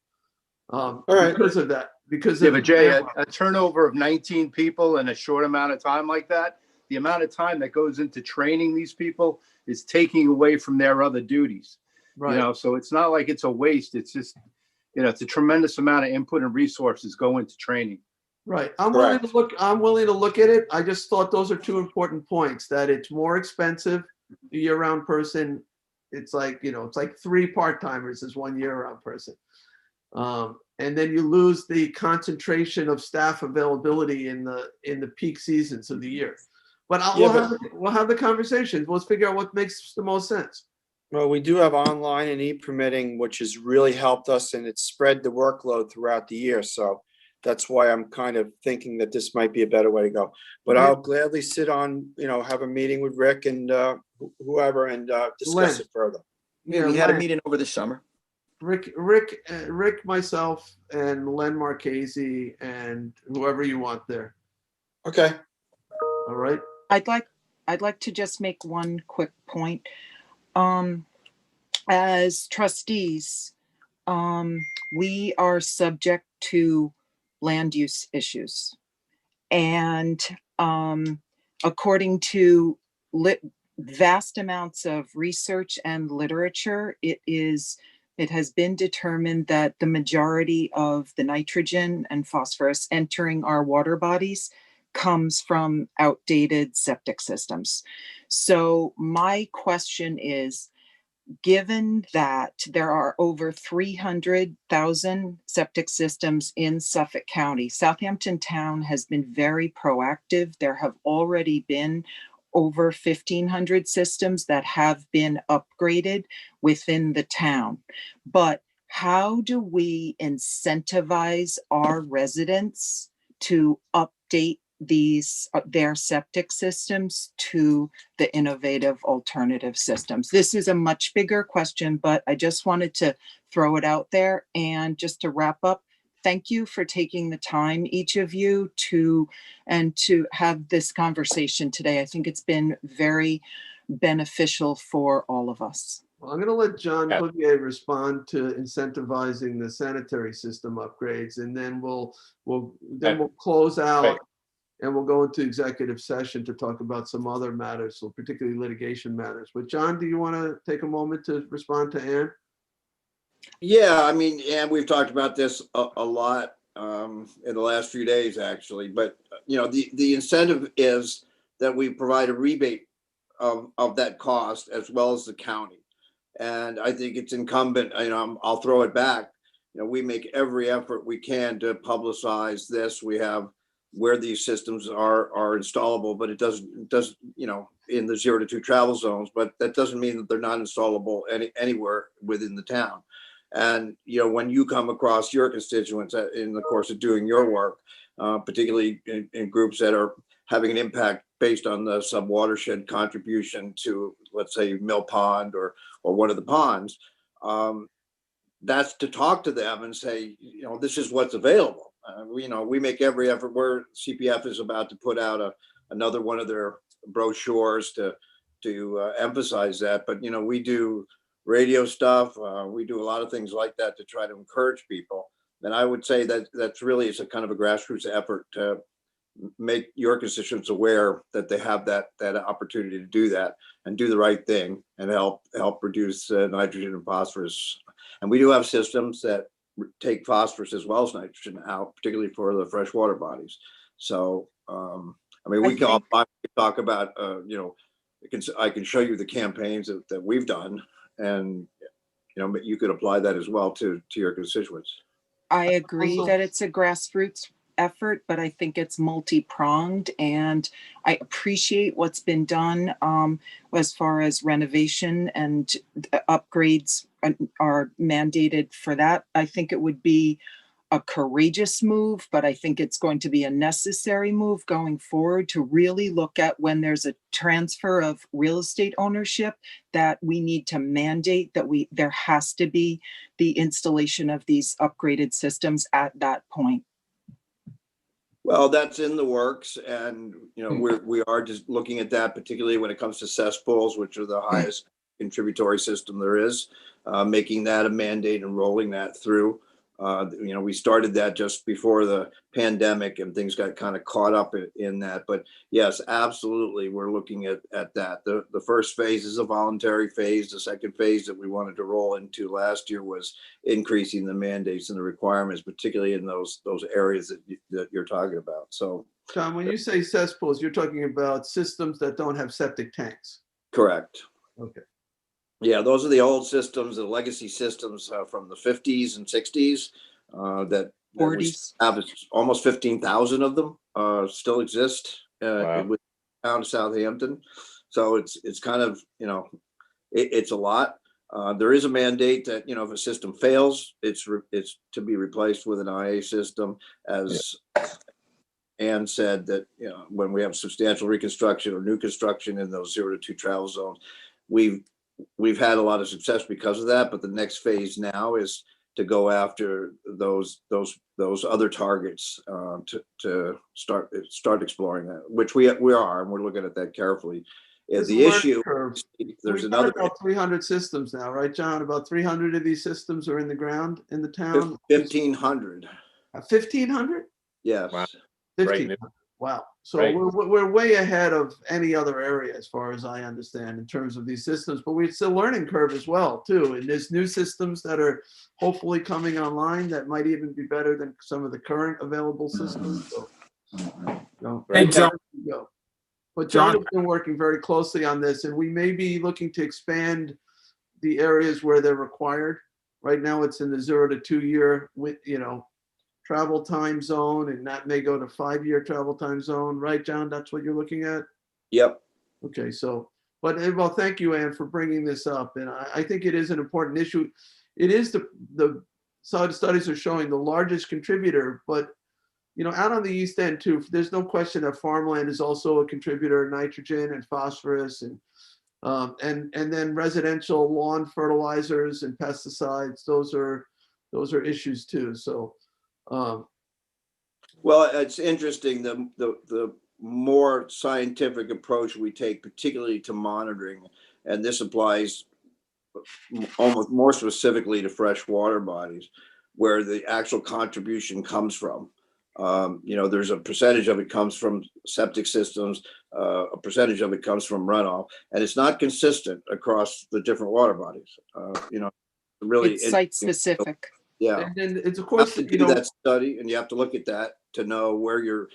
Right. Because of that. Because Yeah, of but Jay, a turnover of 19 people in a short amount of time like that, the amount of time that goes into training these people is taking away from their other duties. right. So it's not like it's a waste. It's just, it's a tremendous amount of input and resources go into training. Right. I'm willing to look at it. I just thought those are 2 important points, that it's more expensive, a year-round person. It's like, it's like 3 part-timers is 1 year-round person. And then you lose the concentration of staff availability in the peak seasons of the year. But we'll have the conversations. Let's figure out what makes the most sense. Well, we do have online and e-permitting, which has really helped us, and it's spread the workload throughout the year. So that's why I'm kind of thinking that this might be a better way to go. But I'll gladly sit on, have a meeting with Rick and whoever and discuss it further. Yeah, we had a meeting over the summer. Rick, myself, and Len Marchese, and whoever you want there. Okay. All right. I'd like to just make one quick point. As trustees, we are subject to land use issues. And according to vast amounts of research and literature, it has been determined that the majority of the nitrogen and phosphorus entering our water bodies comes from outdated septic systems. So my question is, given that there are over 300,000 septic systems in Suffolk County, Southampton Town has been very proactive. There have already been over 1,500 systems that have been upgraded within the town. But how do we incentivize our residents to update their septic systems to the innovative alternative systems? This is a much bigger question, but I just wanted to throw it out there. And just to wrap up, thank you for taking the time, each of you, to have this conversation today. I think it's been very beneficial for all of us. Well, I'm going to let John Bouvier respond to incentivizing the sanitary system upgrades, and then we'll close out. Right. And we'll go into executive session to talk about some other matters, so particularly litigation matters. But John, do you want to take a moment to respond to Ann? Yeah, I mean, and we've talked about this a lot in the last few days, actually. But you know, the incentive is that we provide a rebate of that cost as well as the county. And I think it's incumbent. You know, I'll throw it back. You know, we make every effort we can to publicize this. We have where these systems are installable, but it doesn't, you know, in the 0 to 2 travel zones, but that doesn't mean that they're not installable anywhere within the town. And, you know, when you come across your constituents in the course of doing your work, particularly in groups that are having an impact based on the sub-watershed contribution to, let's say, Mill Pond or one of the ponds, that's to talk to them and say, you know, this is what's available. You know, we make every effort. Where CPF is about to put out another one of their brochures to emphasize that. But, you know, we do radio stuff. We do a lot of things like that to try to encourage people. And I would say that that's really is a kind of a grassroots effort to make your constituents aware that they have that opportunity to do that and do the right thing and help reduce nitrogen and phosphorus. And we do have systems that take phosphorus as well as nitrogen out, particularly for the freshwater bodies. So, I mean, we can talk about, you know, I can show you the campaigns that we've done, and, you know, you could apply that as well to your constituents. I agree that it's a grassroots effort, but I think it's multi-pronged, and I appreciate what's been done as far as renovation and upgrades are mandated for that. I think it would be a courageous move, but I think it's going to be a necessary move going forward to really look at when there's a transfer of real estate ownership, that we need to mandate that there has to be the installation of these upgraded systems at that point. Well, that's in the works, and you know we are just looking at that, particularly when it comes to cesspools, which are the highest contributory system there is, making that a mandate and rolling that through. You know, we started that just before the pandemic, and things got kind of caught up in that. But yes, absolutely, we're looking at that. The first phase is a voluntary phase. The second phase that we wanted to roll into last year was increasing the mandates and the requirements, particularly in those areas that you're talking about. So, John, when you say cesspools, you're talking about systems that don't have septic tanks. Correct. Okay. Yeah, those are the old systems, the legacy systems from the 50s and 60s that 40s. Have almost 15,000 of them still exist with the town of Southampton. So it's kind of, you know, it's a lot. There is a mandate that, you know, if a system fails, it's to be replaced with an IA system, as Ann said, that, you know, when we have substantial reconstruction or new construction in those 0 to 2 travel zones, we've had a lot of success because of that. But the next phase now is to go after those other targets to start exploring that, which we are, and we're looking at that carefully. The issue, there's another about 300 systems now, right, John? About 300 of these systems are in the ground in the town. 1,500. 1,500? Yes. Wow. 1,500. Wow. So we're way ahead of any other area, as far as I understand, in terms of these systems. But it's a learning curve as well, too. And there's new systems that are hopefully coming online that might even be better than some of the current available systems. Hey, John. But John has been working very closely on this, and we may be looking to expand the areas where they're required. Right now, it's in the 0 to 2 year with, travel time zone, and that may go to 5-year travel time zone, right, John? That's what you're looking at? Yep. Okay, so, but, well, thank you, Ann, for bringing this up, and I think it is an important issue. It is the studies are showing the largest contributor, but, out on the East End too, there's no question that farmland is also a contributor, nitrogen and phosphorus, and then residential lawn fertilizers and pesticides, those are issues too, so. Well, it's interesting, the more scientific approach we take, particularly to monitoring, and this applies almost more specifically to freshwater bodies, where the actual contribution comes from. There's a percentage of it comes from septic systems, a percentage of it comes from runoff, and it's not consistent across the different water bodies. Really, It's site specific. Yeah, And it's, of you have course, to do that study, and you have to look at that to know where your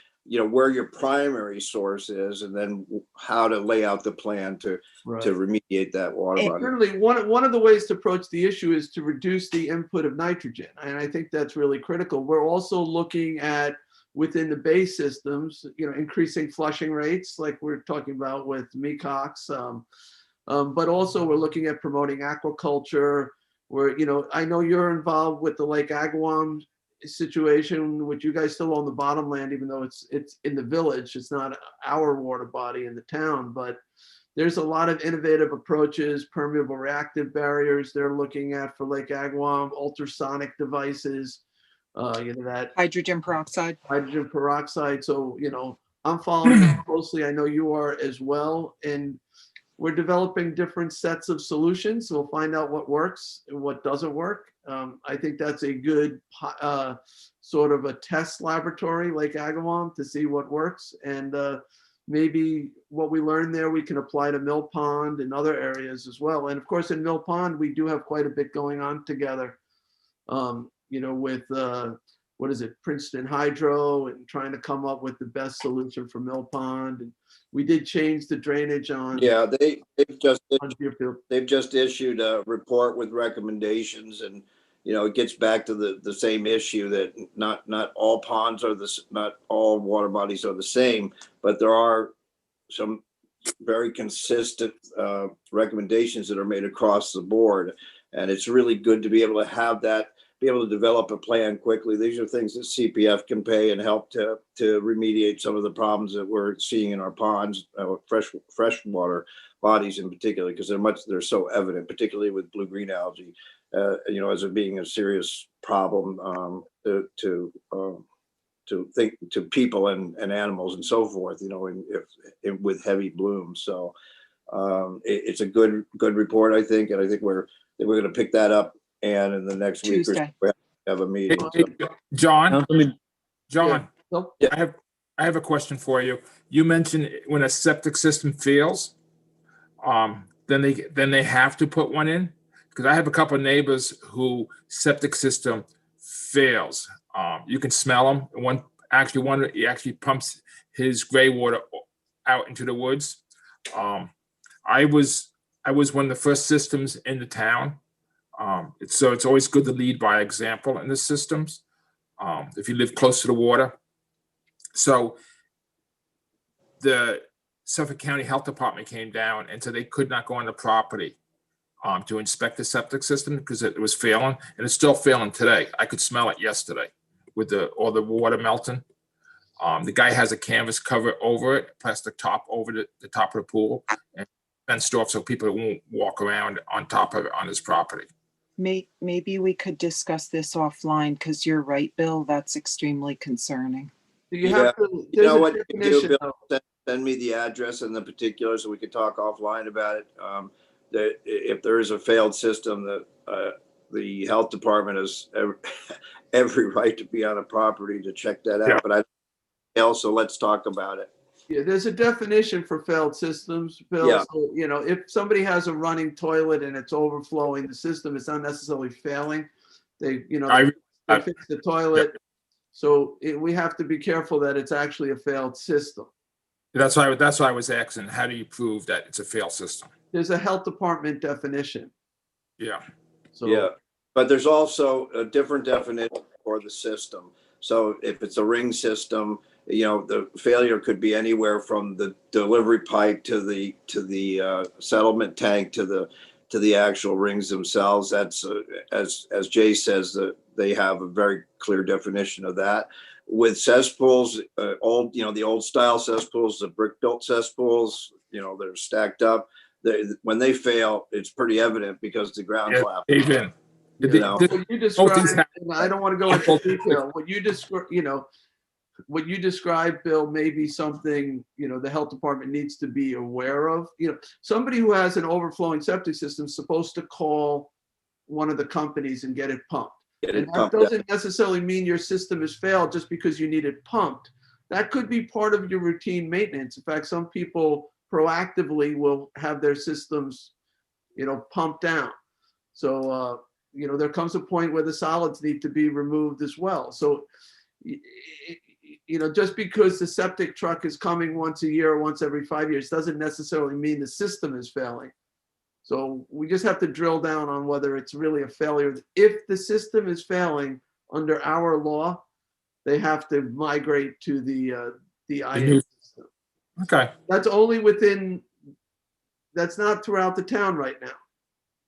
primary source is, and then how to lay out the plan to remediate that water body. certainly one of the ways to approach the issue is to reduce the input of nitrogen, and I think that's really critical. We're also looking at, within the bay systems, increasing flushing rates, like we're talking about with MECOX, but also we're looking at promoting aquaculture. Where, I know you're involved with the Lake Agawam situation, which you guys still own the bottom land, even though it's in the village. It's not our water body in the town, but there's a lot of innovative approaches, permeable reactive barriers they're looking at for Lake Agawam, ultrasonic devices, that Hydrogen peroxide. hydrogen peroxide. So, I'm following that closely. I know you are as well. And we're developing different sets of solutions. We'll find out what works and what doesn't work. I think that's a good sort of a test laboratory, Lake Agawam, to see what works. And maybe what we learn there, we can apply to Mill Pond and other areas as well. And of course, in Mill Pond, we do have quite a bit going on together, with what is it, Princeton Hydro, and trying to come up with the best solution for Mill Pond. And we did change the drainage on. Yeah, they've on Deerfield. just issued a report with recommendations, and it gets back to the same issue that not all ponds are not all water bodies are the same, but there are some very consistent recommendations that are made across the board, and it's really good to be able to have that. Be able to develop a plan quickly. These are things that CPF can pay and help to remediate some of the problems that we're seeing in our ponds, freshwater bodies in particular, because they're so evident, particularly with blue-green algae, as it being a serious problem to people and animals and so forth, with heavy blooms. So it's a good report, I think, and I think we're going to pick that up. And in the next week or so, we have a meeting. Hey, John, Yeah. I have a question for you. You mentioned when a septic system fails, then they have to put one in? Because I have a couple of neighbors who septic system fails. You can smell them. One actually pumps his gray water out into the woods. I was one of the first systems in the town. So it's always good to lead by example in the systems, if you live close to the water. So the Suffolk County Health Department came down and said they could not go on the property to inspect the septic system because it was failing, and it's still failing today. I could smell it yesterday with all the water melting. The guy has a canvas cover over it, plastic top over the top of the pool, and fenced off so people won't walk around on top of it on his property. Maybe we could discuss this offline, because you're right, Bill, that's extremely concerning. You have to, there's what a you can do, definition Bill, send me the address and the particulars so we can talk offline about it. That if there is a failed system, that the health department has every right to be on a property to check that out. Yeah. But also let's talk about it. Yeah, there's a definition for failed systems, Bill. Yeah. So, if somebody has a running toilet and it's overflowing the system, it's not necessarily failing. They fix the toilet. So we have to be careful that it's actually a failed system. That's why I was asking, how do you prove that it's a failed system? There's a health department definition. Yeah. So, Yeah, but there's also a different definition for the system. So if it's a ring system, the failure could be anywhere from the delivery pipe to the settlement tank to the actual rings themselves. That's as Jay says, that they have a very clear definition of that. With cesspools, the old style cesspools, the brick built cesspools, that are stacked up. When they fail, it's pretty evident because the ground Yeah, collapses. even. what you described, and I don't want to go into Both- detail, what you described, Bill, may be something, the health department needs to be aware of. Somebody who has an overflowing septic system is supposed to call one of the companies and get it pumped. And that doesn't necessarily mean your system has failed just because you need it pumped. That could be part of your routine maintenance. In fact, some people proactively will have their systems, pumped down. So, there comes a point where the solids need to be removed as well. So, just because the septic truck is coming once a year or once every 5 years doesn't necessarily mean the system is failing. So we just have to drill down on whether it's really a failure. If the system is failing under our law, they have to migrate to the IA system. Okay. That's not throughout the town right now.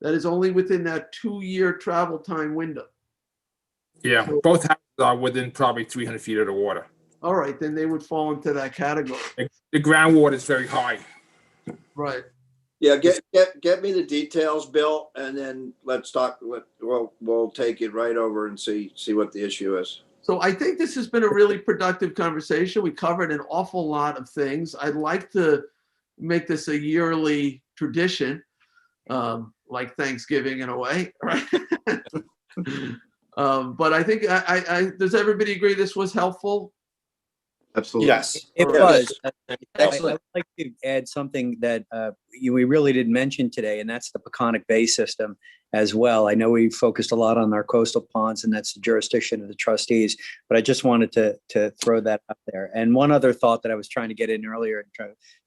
That is only within that 2-year travel time window. Yeah, So, both houses are within probably 300 feet of the water. all right, then they would fall into that category. The groundwater is very high. Right. Yeah, get me the details, Bill, and then let's talk. We'll take it right over and see what the issue is. So I think this has been a really productive conversation. We covered an awful lot of things. I'd like to make this a yearly tradition, like Thanksgiving in a way, right? But I think does everybody agree this was helpful? Absolutely. Yes. It All right. was. I Excellent. would like to add something that we really didn't mention today, and that's the Peconic Bay system as well. I know we focused a lot on our coastal ponds, and that's the jurisdiction of the trustees, but I just wanted to throw that up there. And one other thought that I was trying to get in earlier,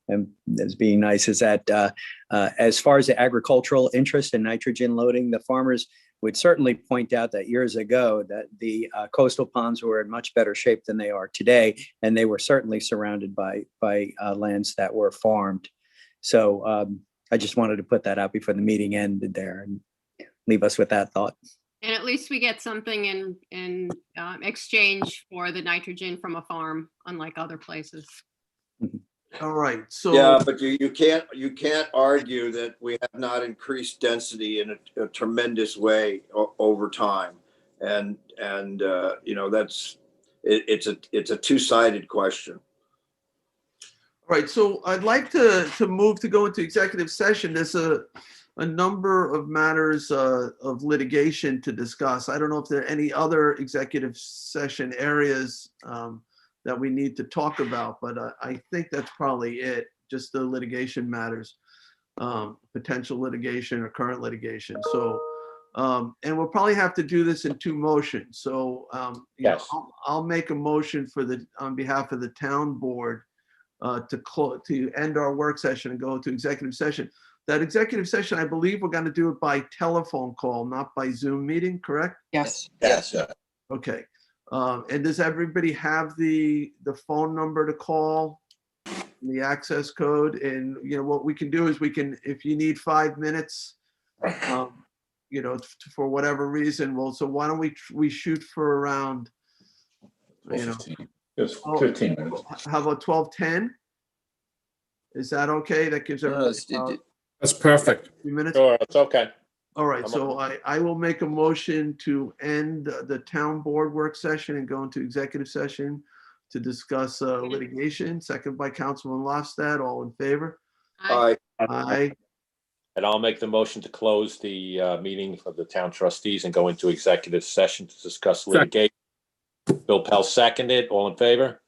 and as being nice, is that as far as the agricultural interest in nitrogen loading, the farmers would certainly point out that years ago that the coastal ponds were in much better shape than they are today, and they were certainly surrounded by lands that were farmed. So I just wanted to put that out before the meeting ended there and leave us with that thought. And at least we get something in exchange for the nitrogen from a farm, unlike other places. All right. So Yeah, but you can't argue that we have not increased density in a tremendous way over time, and that's it's a two-sided question. all right, so I'd like to move to go into executive session. There's a number of matters of litigation to discuss. I don't know if there are any other executive session areas that we need to talk about, but I think that's probably it, just the litigation matters, potential litigation or current litigation. So, and we'll probably have to do this in 2 motions. So, Yes. I'll make a motion on behalf of the town board to end our work session and go into executive session. That executive session, I believe we're going to do it by telephone call, not by Zoom meeting, correct? Yes. Yes. Okay. And does everybody have the phone number to call, the access code? And, what we can do is if you need 5 minutes, for whatever reason, so why don't we shoot for around, 15. Just 15 minutes. how about 12:10? Is that okay? That gives everybody about That's perfect. 2 minutes. Sure, it's okay. All right, I'm so I will make a motion to end the town board work session and go into executive session to discuss litigation. Second by Councilman Lofstad. All in favor? Aye. Aye. And I'll make the motion to close the meeting of the town trustees and go into executive session to discuss litigation. Bill Pell seconded. All in favor?